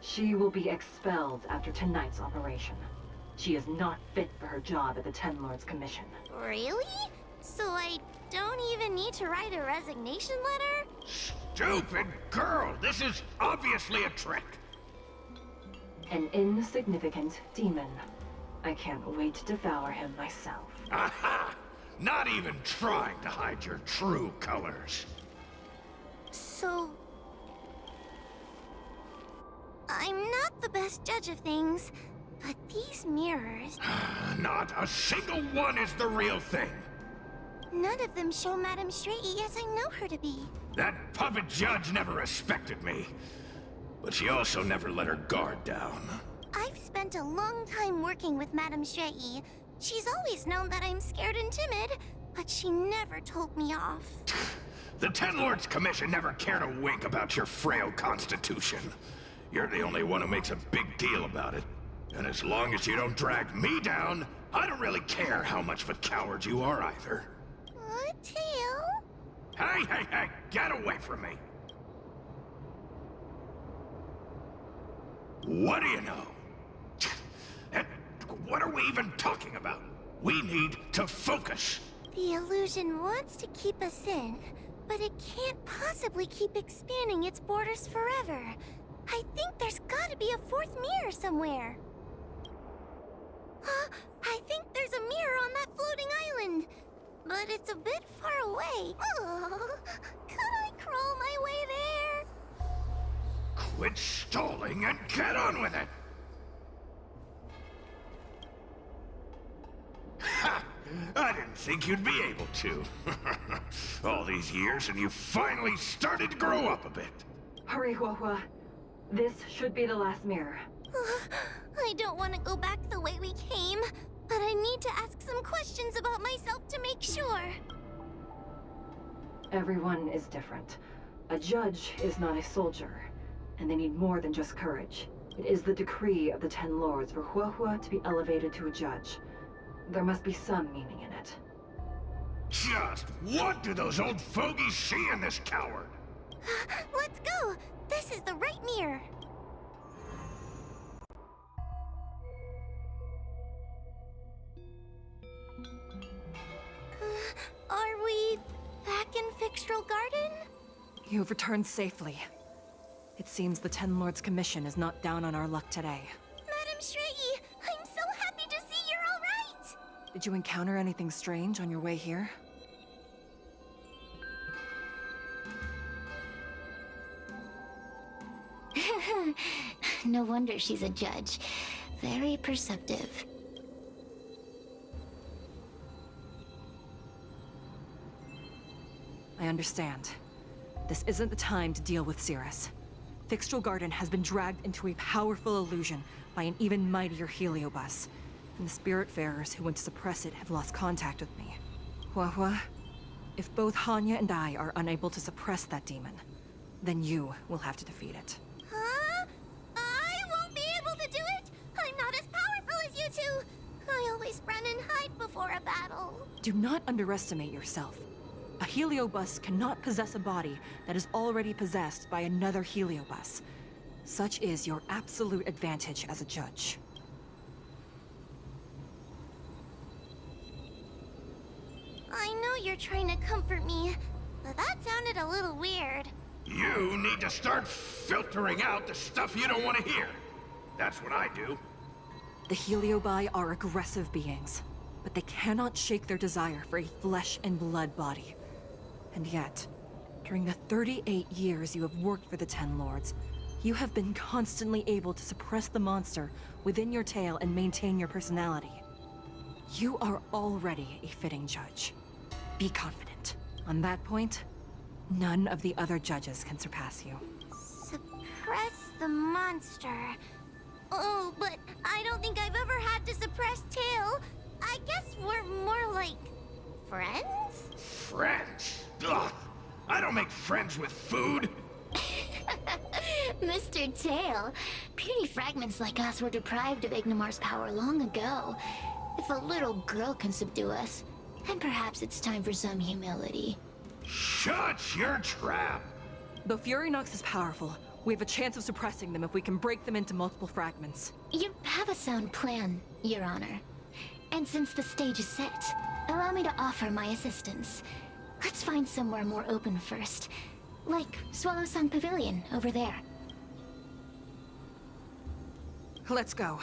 She will be expelled after tonight's operation. She is not fit for her job at the Ten Lords Commission. Really? So I don't even need to write a resignation letter? Stupid girl! This is obviously a trick! An insignificant demon. I can't wait to devour him myself. Aha! Not even trying to hide your true colors. So... I'm not the best judge of things, but these mirrors... Not a single one is the real thing. None of them show Madame Shrei as I know her to be. That puppet judge never respected me. But she also never let her guard down. I've spent a long time working with Madame Shrei. She's always known that I'm scared and timid, but she never told me off. The Ten Lords Commission never cared a wink about your frail constitution. You're the only one who makes a big deal about it. And as long as you don't drag me down, I don't really care how much of a coward you are either. Tail? Hey, get away from me! What do you know? And what are we even talking about? We need to focus. The illusion wants to keep us in, but it can't possibly keep expanding its borders forever. I think there's gotta be a fourth mirror somewhere. I think there's a mirror on that floating island, but it's a bit far away. Oh, could I crawl my way there? Quit stalling and get on with it! Ha! I didn't think you'd be able to. All these years and you finally started to grow up a bit. Hurry, Huohua. This should be the last mirror. I don't want to go back the way we came, but I need to ask some questions about myself to make sure. Everyone is different. A judge is not a soldier, and they need more than just courage. It is the decree of the Ten Lords for Huahua to be elevated to a judge. There must be some meaning in it. Just what do those old fogies see in this coward? Let's go! This is the right mirror. Are we back in Fixtral Garden? You have returned safely. It seems the Ten Lords Commission is not down on our luck today. Madam Shrey, I'm so happy to see you're all right! Did you encounter anything strange on your way here? No wonder she's a judge. Very perceptive. I understand. This isn't the time to deal with Cirrus. Fixtral Garden has been dragged into a powerful illusion by an even mightier heliobus, and the Spiritfarers who went to suppress it have lost contact with me. Huahua, if both Hanya and I are unable to suppress that demon, then you will have to defeat it. Huh? I won't be able to do it! I'm not as powerful as you two! I always run and hide before a battle. Do not underestimate yourself. A heliobus cannot possess a body that is already possessed by another heliobus. Such is your absolute advantage as a judge. I know you're trying to comfort me, but that sounded a little weird. You need to start filtering out the stuff you don't want to hear. That's what I do. The heliobi are aggressive beings, but they cannot shake their desire for a flesh and blood body. And yet, during the 38 years you have worked for the Ten Lords, you have been constantly able to suppress the monster within your tail and maintain your personality. You are already a fitting judge. Be confident. On that point, none of the other judges can surpass you. Suppress the monster. Oh, but I don't think I've ever had to suppress Tail. I guess we're more like friends? Friends? Ugh! I don't make friends with food! Mr. Tail, puny fragments like us were deprived of Ignimar's power long ago. If a little girl can subdue us, then perhaps it's time for some humility. Shut your trap! Though Furynox is powerful, we have a chance of suppressing them if we can break them into multiple fragments. You have a sound plan, Your Honor. And since the stage is set, allow me to offer my assistance. Let's find somewhere more open first. Like Swallow Song Pavilion, over there. Let's go.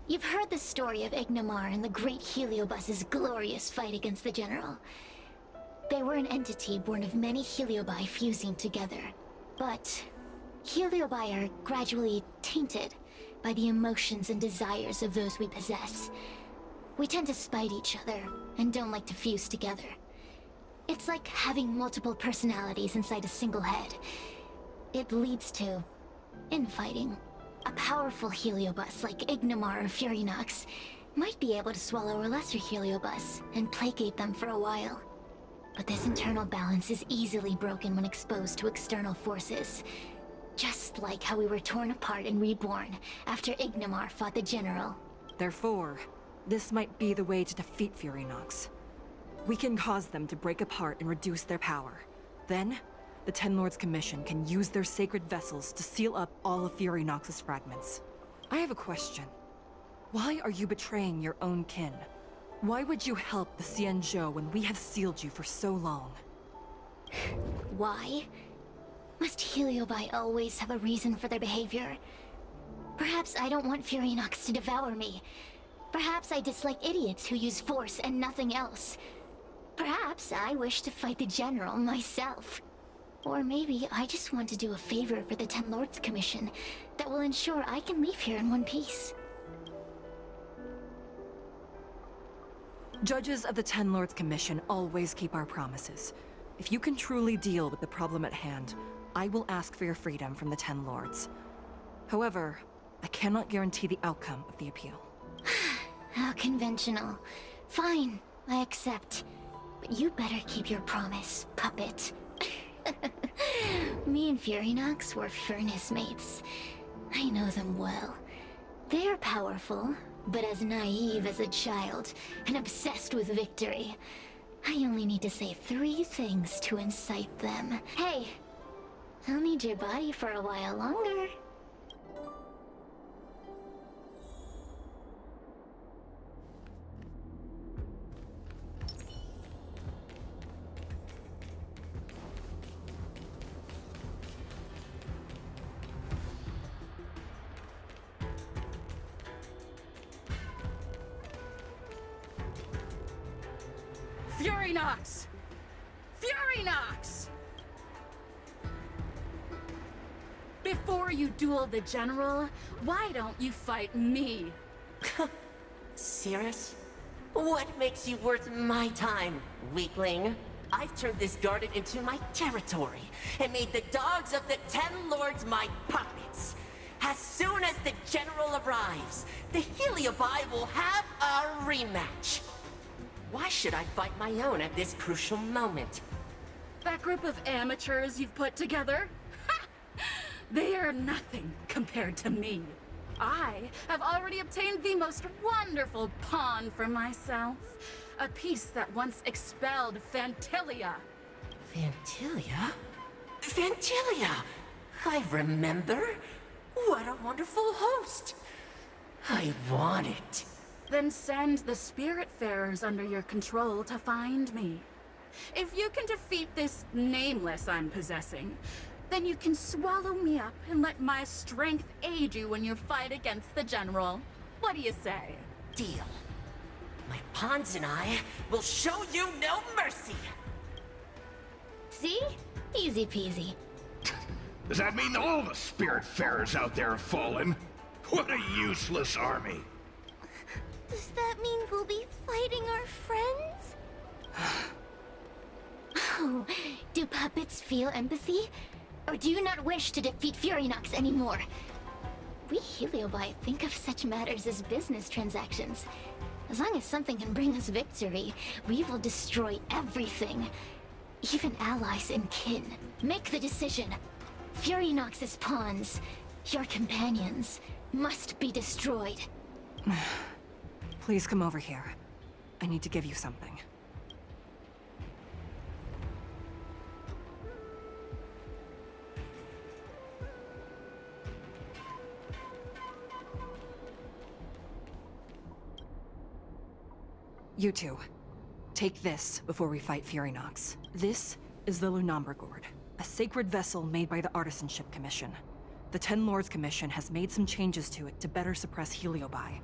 You've heard the story of Ignimar and the great Heliobus's glorious fight against the General. They were an entity born of many Heliobi fusing together. But Heliobi are gradually tainted by the emotions and desires of those we possess. We tend to spite each other and don't like to fuse together. It's like having multiple personalities inside a single head. It leads to infighting. A powerful Heliobus like Ignimar or Furynox might be able to swallow a lesser Heliobus and placate them for a while. But this internal balance is easily broken when exposed to external forces. Just like how we were torn apart and reborn after Ignimar fought the General. Therefore, this might be the way to defeat Furynox. We can cause them to break apart and reduce their power. Then, the Ten Lords Commission can use their sacred vessels to seal up all of Furynox's fragments. I have a question. Why are you betraying your own kin? Why would you help the Xianzhou when we have sealed you for so long? Why? Must Heliobi always have a reason for their behavior? Perhaps I don't want Furinox to devour me. Perhaps I dislike idiots who use force and nothing else. Perhaps I wish to fight the General myself. Or maybe I just want to do a favor for the Ten Lords Commission that will ensure I can leave here in one piece. Judges of the Ten Lords Commission always keep our promises. If you can truly deal with the problem at hand, I will ask for your freedom from the Ten Lords. However, I cannot guarantee the outcome of the appeal. How conventional. Fine, I accept. But you better keep your promise, puppet. Me and Furinox were furnace mates. I know them well. They're powerful, but as naive as a child, and obsessed with victory. I only need to say 3 things to incite them. Hey, I'll need your body for a while longer. Furinox! Furinox! Before you duel the General, why don't you fight me? Serious? What makes you worth my time, weakling? I've turned this garden into my territory and made the dogs of the Ten Lords my puppets. As soon as the General arrives, the Heliobi will have a rematch. Why should I fight my own at this crucial moment? That group of amateurs you've put together? They are nothing compared to me. I have already obtained the most wonderful pawn for myself. A piece that once expelled Phantilia. Phantilia? Phantilia! I remember. What a wonderful host. I want it. Then send the Spiritfarers under your control to find me. If you can defeat this nameless I'm possessing, then you can swallow me up and let my strength aid you in your fight against the General. What do you say? Deal. My pawns and I will show you no mercy! See? Easy peasy. Does that mean all the Spiritfarers out there have fallen? What a useless army! Does that mean we'll be fighting our friends? Oh, do puppets feel empathy? Or do you not wish to defeat Furinox anymore? We Heliobi think of such matters as business transactions. As long as something can bring us victory, we will destroy everything. Even allies and kin. Make the decision. Furinox's pawns, your companions, must be destroyed. Please come over here. I need to give you something. You two, take this before we fight Furinox. This is the Lunombra Gourd, a sacred vessel made by the Artisanship Commission. The Ten Lords Commission has made some changes to it to better suppress Heliobi.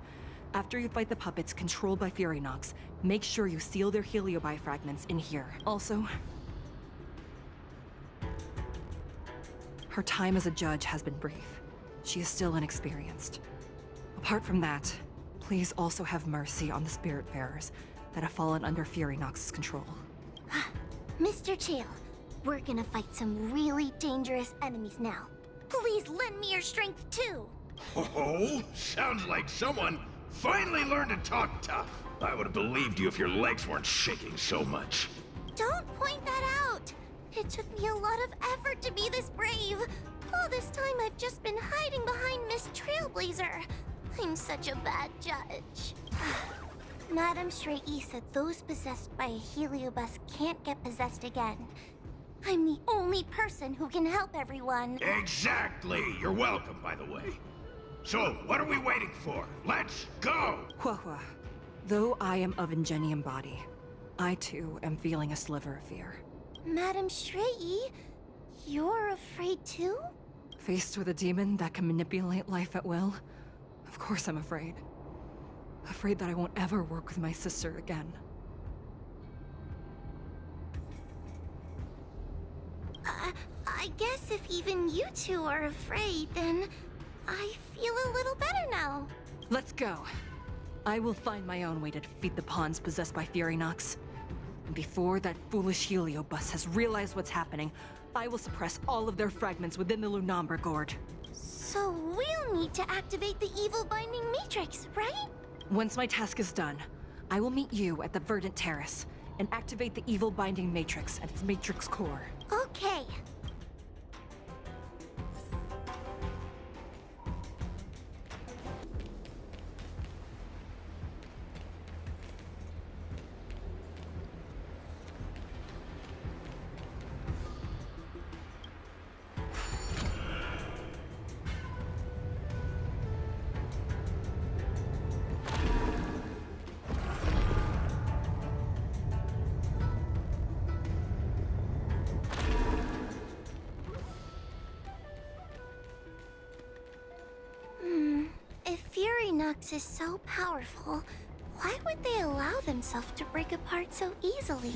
After you fight the puppets controlled by Furinox, make sure you seal their Heliobi fragments in here. Also, her time as a judge has been brief. She is still inexperienced. Apart from that, please also have mercy on the Spiritfarers that have fallen under Furinox's control. Mr. Chill, we're gonna fight some really dangerous enemies now. Please lend me your strength too! Oh, sounds like someone finally learned to talk tough. I would have believed you if your legs weren't shaking so much. Don't point that out! It took me a lot of effort to be this brave. All this time I've just been hiding behind Miss Trailblazer. I'm such a bad judge. Madame Shrey said those possessed by a Heliobus can't get possessed again. I'm the only person who can help everyone. Exactly! You're welcome, by the way. So, what are we waiting for? Let's go! Huahua, though I am of Ingenium body, I too am feeling a sliver of fear. Madame Shrey, you're afraid too? Faced with a demon that can manipulate life at will? Of course I'm afraid. Afraid that I won't ever work with my sister again. I guess if even you two are afraid, then I feel a little better now. Let's go. I will find my own way to defeat the pawns possessed by Furynox. And before that foolish Heliobus has realized what's happening, I will suppress all of their fragments within the Lunombre Gourd. So we'll need to activate the evil binding matrix, right? Once my task is done, I will meet you at the Verdant Terrace and activate the evil binding matrix at its matrix core. Okay. If Furynox is so powerful, why would they allow themselves to break apart so easily?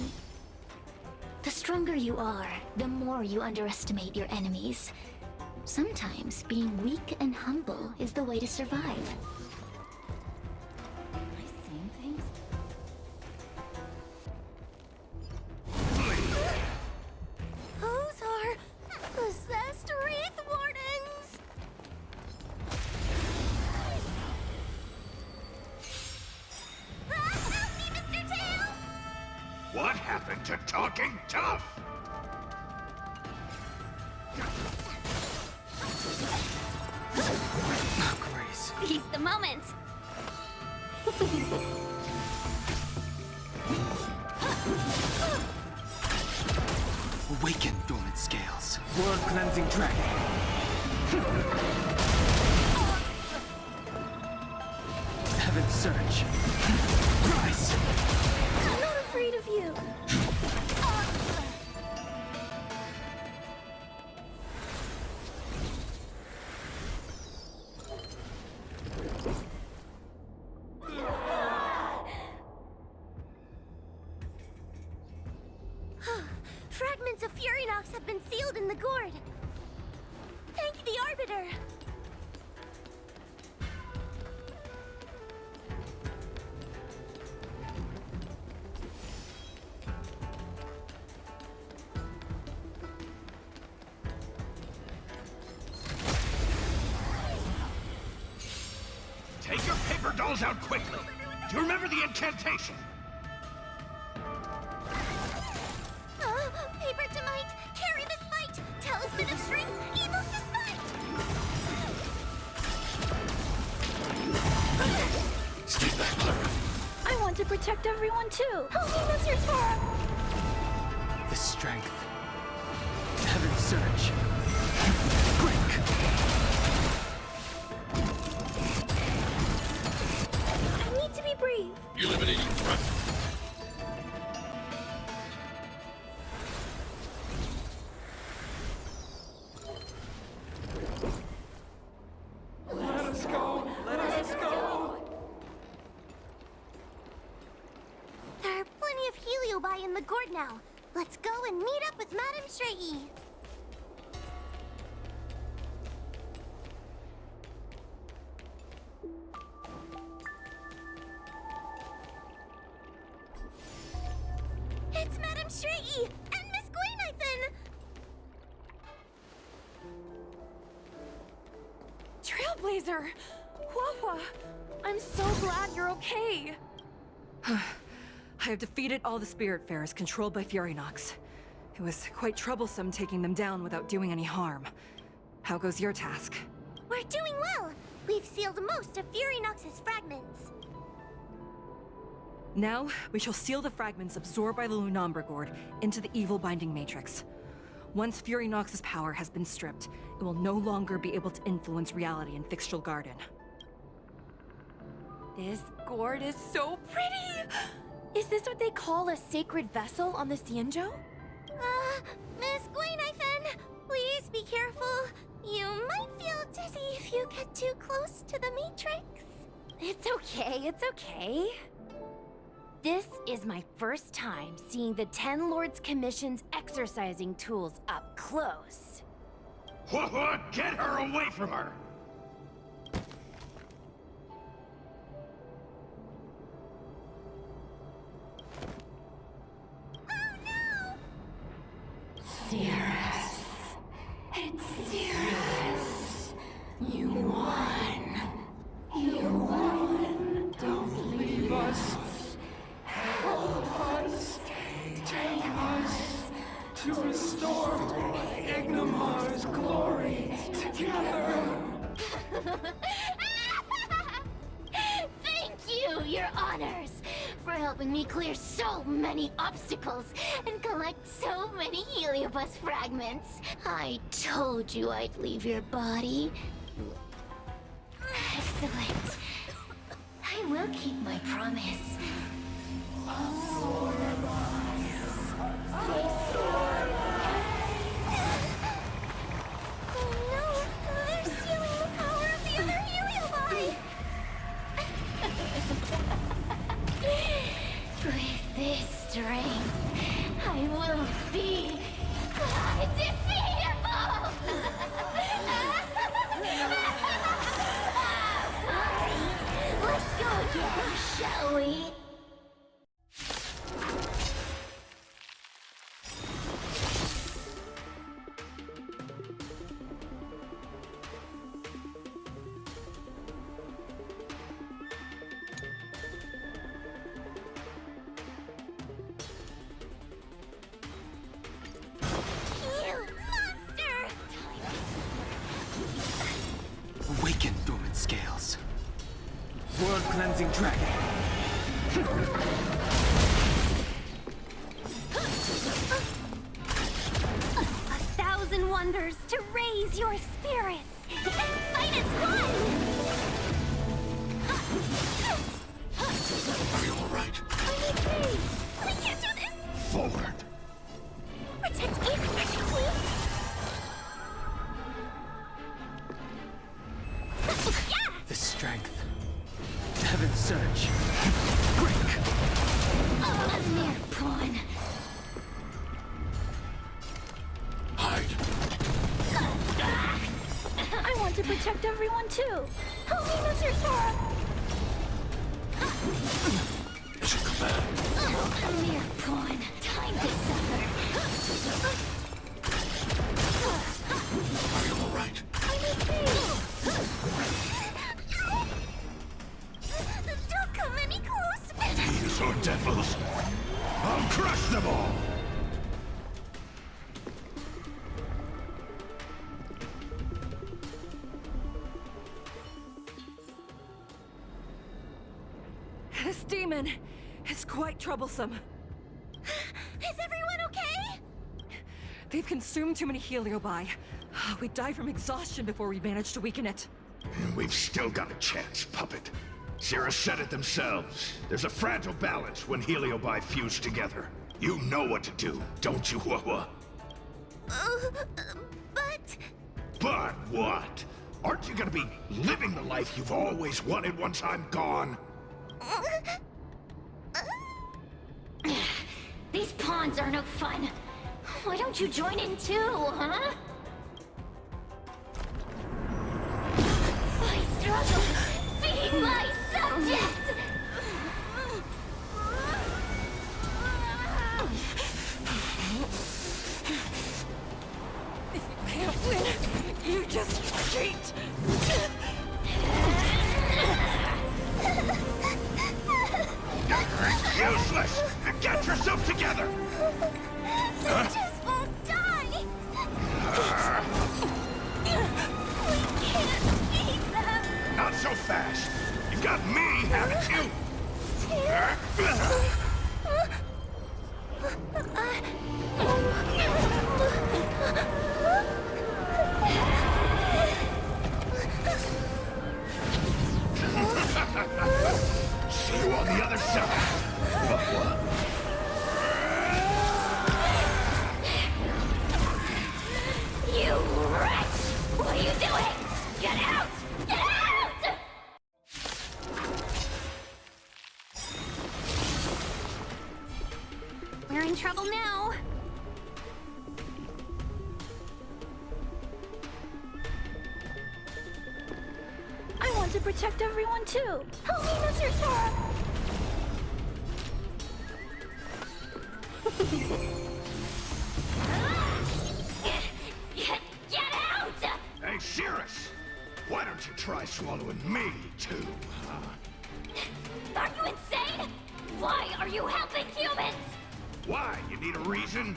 The stronger you are, the more you underestimate your enemies. Sometimes being weak and humble is the way to survive. Am I seeing things? Those are possessed Wraith Wardens! Help me, Mr. Tail! What happened to talking tough? Oh, Grace. Seize the moment! Awaken, dormant scales. World cleansing dragon. Heaven surge. Rise! I'm not afraid of you! Fragments of Furynox have been sealed in the gourd. Thank the Arbiter. Take your paper dolls out quickly. Do you remember the incantation? Paper to might, carry this fight. Talisman of strength, evil despite. Stay back, Clara. I want to protect everyone too. Help me, Mr. Sora. The strength. Heaven surge. Break! I need to be brave. Eliminating threat. There are plenty of Heliobi in the gourd now. Let's go and meet up with Madame Shrey. It's Madame Shrey and Miss Gwaynithan! Trailblazer! Wawa! I'm so glad you're okay! I have defeated all the Spiritfarers controlled by Furynox. It was quite troublesome taking them down without doing any harm. How goes your task? We're doing well! We've sealed most of Furynox's fragments. Now, we shall seal the fragments absorbed by the Lunombre Gourd into the evil binding matrix. Once Furynox's power has been stripped, it will no longer be able to influence reality in Fixtral Garden. This gourd is so pretty! Is this what they call a sacred vessel on the Xianzhou? Miss Gwaynithan, please be careful. You might feel dizzy if you get too close to the Matrix. It's okay, it's okay. This is my first time seeing the Ten Lords Commission's exercising tools up close. What? Get her away from her! Serious. It's serious. You won. You won. Don't leave us. Help us. Take us to restore Ignimar's glory together. Thank you, Your Honors, for helping me clear so many obstacles and collect so many heliobus fragments. I told you I'd leave your body. Excellent. I will keep my promise. Oh no! They're stealing the power of the other heliobi! With this strength, I will be undefeatable! Let's go again, shall we? Awaken, dormant scales. World-cleansing dragon. 1,000 wonders to raise your spirits and fight as one! Are you alright? I'm okay! We can't do this! Forward! Protect me! Protect me! Yeah! The strength. Heaven's surge. Break! A mere pawn. Hide! I want to protect everyone too! Help me, Mr. Sora! Is it command? A mere pawn. Time to suffer. Are you alright? I'm okay! Don't come any close! These are devils! I'll crush them all! This demon is quite troublesome. Is everyone okay? They've consumed too many heliobi. We'd die from exhaustion before we managed to weaken it. We've still got a chance, puppet. Sierra said it themselves. There's a fragile balance when heliobi fuse together. You know what to do, don't you, Wawa? But... But what? Aren't you gonna be living the life you've always wanted once I'm gone? These pawns are no fun. Why don't you join in too, huh? I struggle. Be my subject! If you can't win, you just cheat! Useless! Get yourself together! They just won't die! We can't beat them! Not so fast! You've got me, haven't you? See you on the other side! in trouble now. I want to protect everyone too. Help me, Mr. Sora. Get out! Hey, Cirrus! Why don't you try swallowing me, too, huh? Are you insane? Why are you helping humans? Why? You need a reason?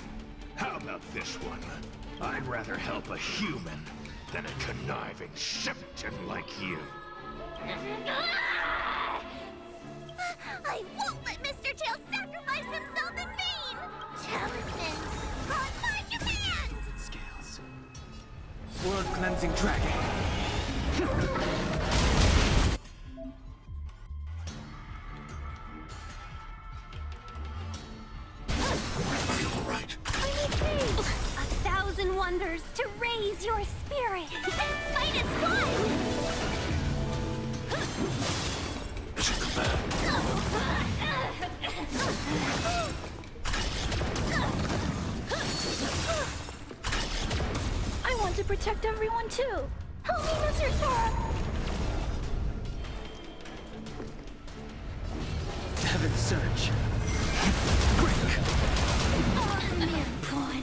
How about this one? I'd rather help a human than a conniving simpleton like you. I won't let Mr. Tail sacrifice himself in vain! Talismans, on my command! Scales. World cleansing dragon. Are you alright? I need faith! 1,000 wonders to raise your spirit! And fight as one! Mission command. I want to protect everyone too. Help me, Mr. Sora. Heaven's Surge. Break. Mere pawn.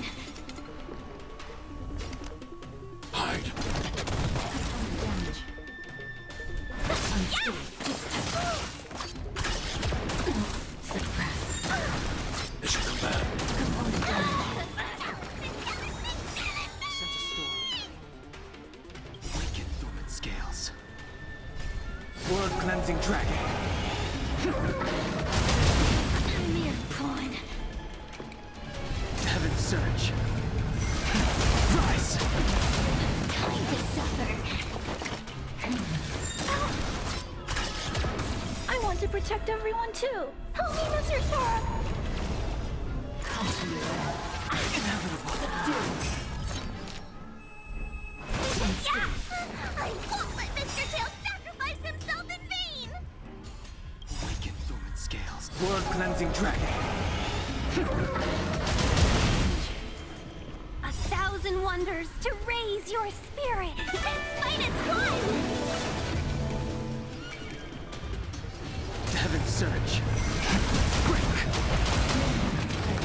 Hide. Mission command. Sent a storm. Weaken dormant scales. World cleansing dragon. Mere pawn. Heaven's Surge. Rise. Time to suffer. I want to protect everyone too. Help me, Mr. Sora. I won't let Mr. Tail sacrifice himself in vain! Weaken dormant scales. World cleansing dragon. 1,000 wonders to raise your spirit! And fight as one! Heaven's Surge. Break.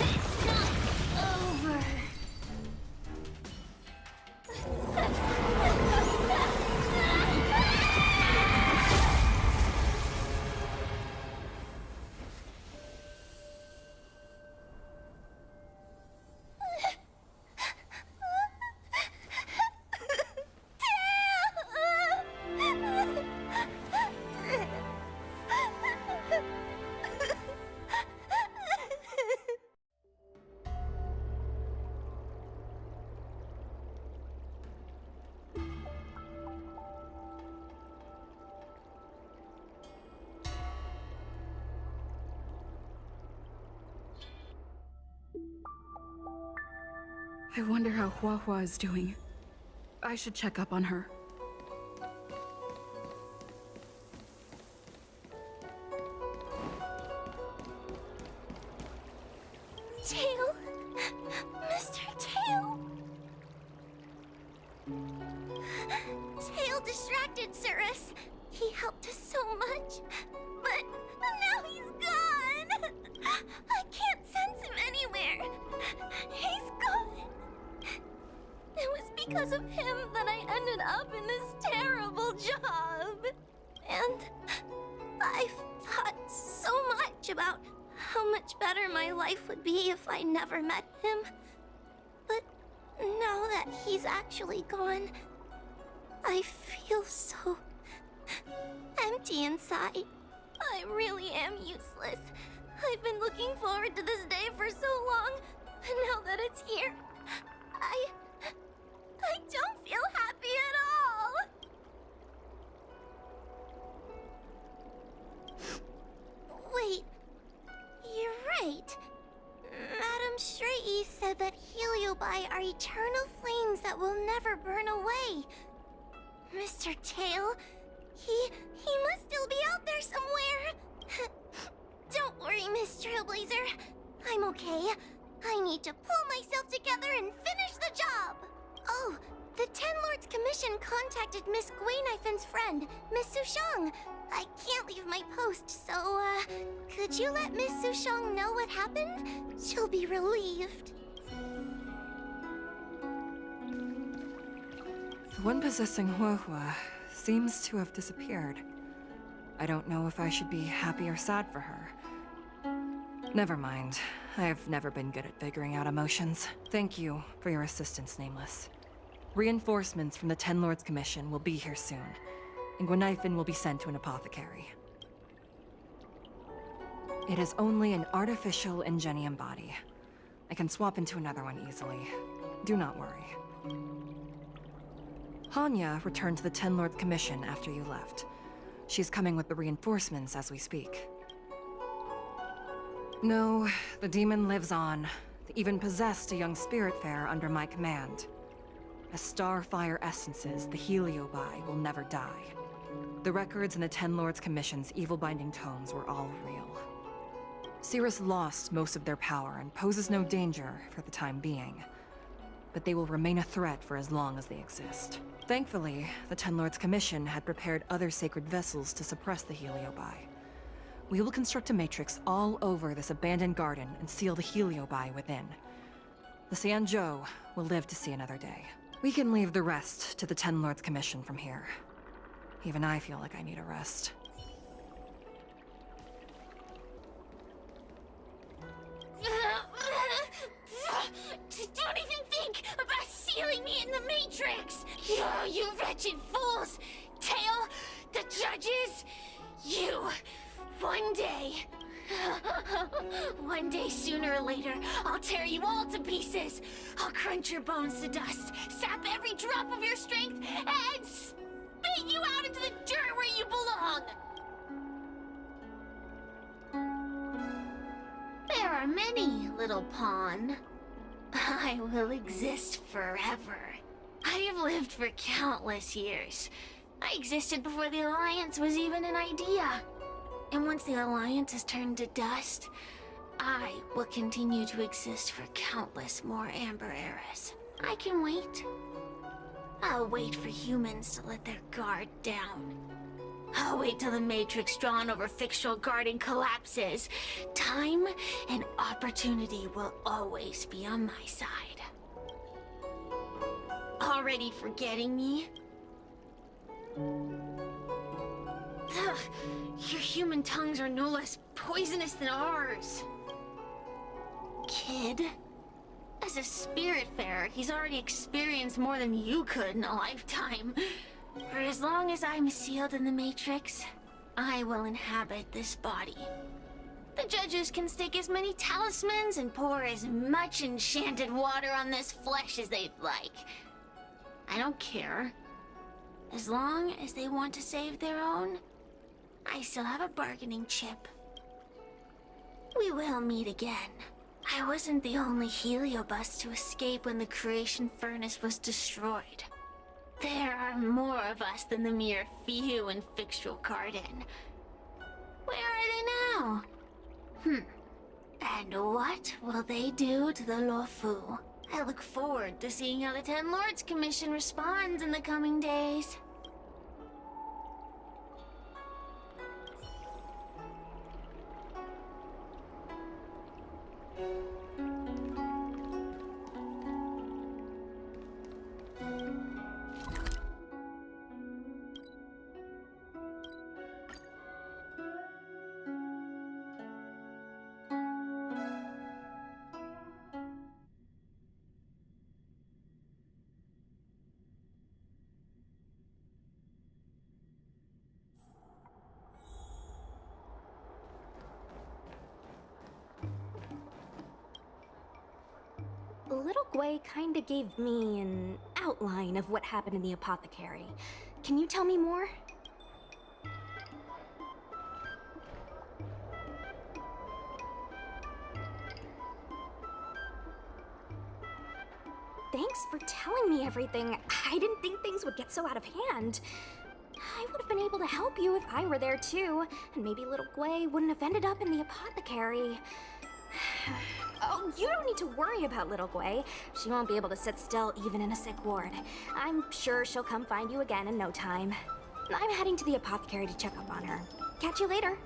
It's not over! I wonder how Hua is doing. I should check up on her. Tail? Mr. Tail? Tail distracted Cirrus. He helped us so much. But now he's gone. I can't sense him anywhere. He's gone. It was because of him that I ended up in this terrible job. And I've thought so much about how much better my life would be if I never met him. But now that he's actually gone, I feel so empty inside. I really am useless. I've been looking forward to this day for so long, and now that it's here, I don't feel happy at all. Wait, you're right. Madame Straighty said that Heliobi are eternal flames that will never burn away. Mr. Tail, he must still be out there somewhere. Don't worry, Miss Trailblazer. I'm okay. I need to pull myself together and finish the job! Oh, the Ten Lords Commission contacted Miss Guinaifin's friend, Miss Sushang. I can't leave my post, so, could you let Miss Sushang know what happened? She'll be relieved. The one possessing Huohua seems to have disappeared. I don't know if I should be happy or sad for her. Never mind. I've never been good at figuring out emotions. Thank you for your assistance, Nameless. Reinforcements from the Ten Lords Commission will be here soon, and Guinaifin will be sent to an apothecary. It is only an artificial ingenium body. I can swap into another one easily. Do not worry. Hanya returned to the Ten Lords Commission after you left. She's coming with the reinforcements as we speak. No, the demon lives on. They even possessed a young spiritfarer under my command. As starfire essences, the Heliobi will never die. The records in the Ten Lords Commission's evil-binding tomes were all real. Cirrus lost most of their power and poses no danger for the time being. But they will remain a threat for as long as they exist. Thankfully, the Ten Lords Commission had prepared other sacred vessels to suppress the Heliobi. We will construct a matrix all over this abandoned garden and seal the Heliobi within. The Xianzhou will live to see another day. We can leave the rest to the Ten Lords Commission from here. Even I feel like I need a rest. Don't even think about sealing me in the Matrix! You wretched fools! Tail, the judges, you... One day sooner or later, I'll tear you all to pieces. I'll crunch your bones to dust, sap every drop of your strength, and spit you out into the dirt where you belong. There are many, little pawn. I will exist forever. I have lived for countless years. I existed before the Alliance was even an idea. And once the Alliance is turned to dust, I will continue to exist for countless more Amber eras. I can wait. I'll wait for humans to let their guard down. I'll wait till the Matrix drawn over Fictional Garden collapses. Time and opportunity will always be on my side. Already forgetting me? Ugh, your human tongues are no less poisonous than ours. Kid, as a spiritfarer, he's already experienced more than you could in a lifetime. For as long as I'm sealed in the Matrix, I will inhabit this body. The judges can stake as many talismans and pour as much enchanted water on this flesh as they'd like. I don't care. As long as they want to save their own, I still have a bargaining chip. We will meet again. I wasn't the only Heliobus to escape when the creation furnace was destroyed. There are more of us than the mere few in Fictional Garden. Where are they now? And what will they do to the Luofu? I look forward to seeing how the Ten Lords Commission responds in the coming days. Little Gwei kinda gave me an outline of what happened in the apothecary. Can you tell me more? Thanks for telling me everything. I didn't think things would get so out of hand. I would have been able to help you if I were there too, and maybe little Gwei wouldn't have ended up in the apothecary. Oh, you don't need to worry about little Gwei. She won't be able to sit still even in a sick ward. I'm sure she'll come find you again in no time. I'm heading to the apothecary to check up on her. Catch you later.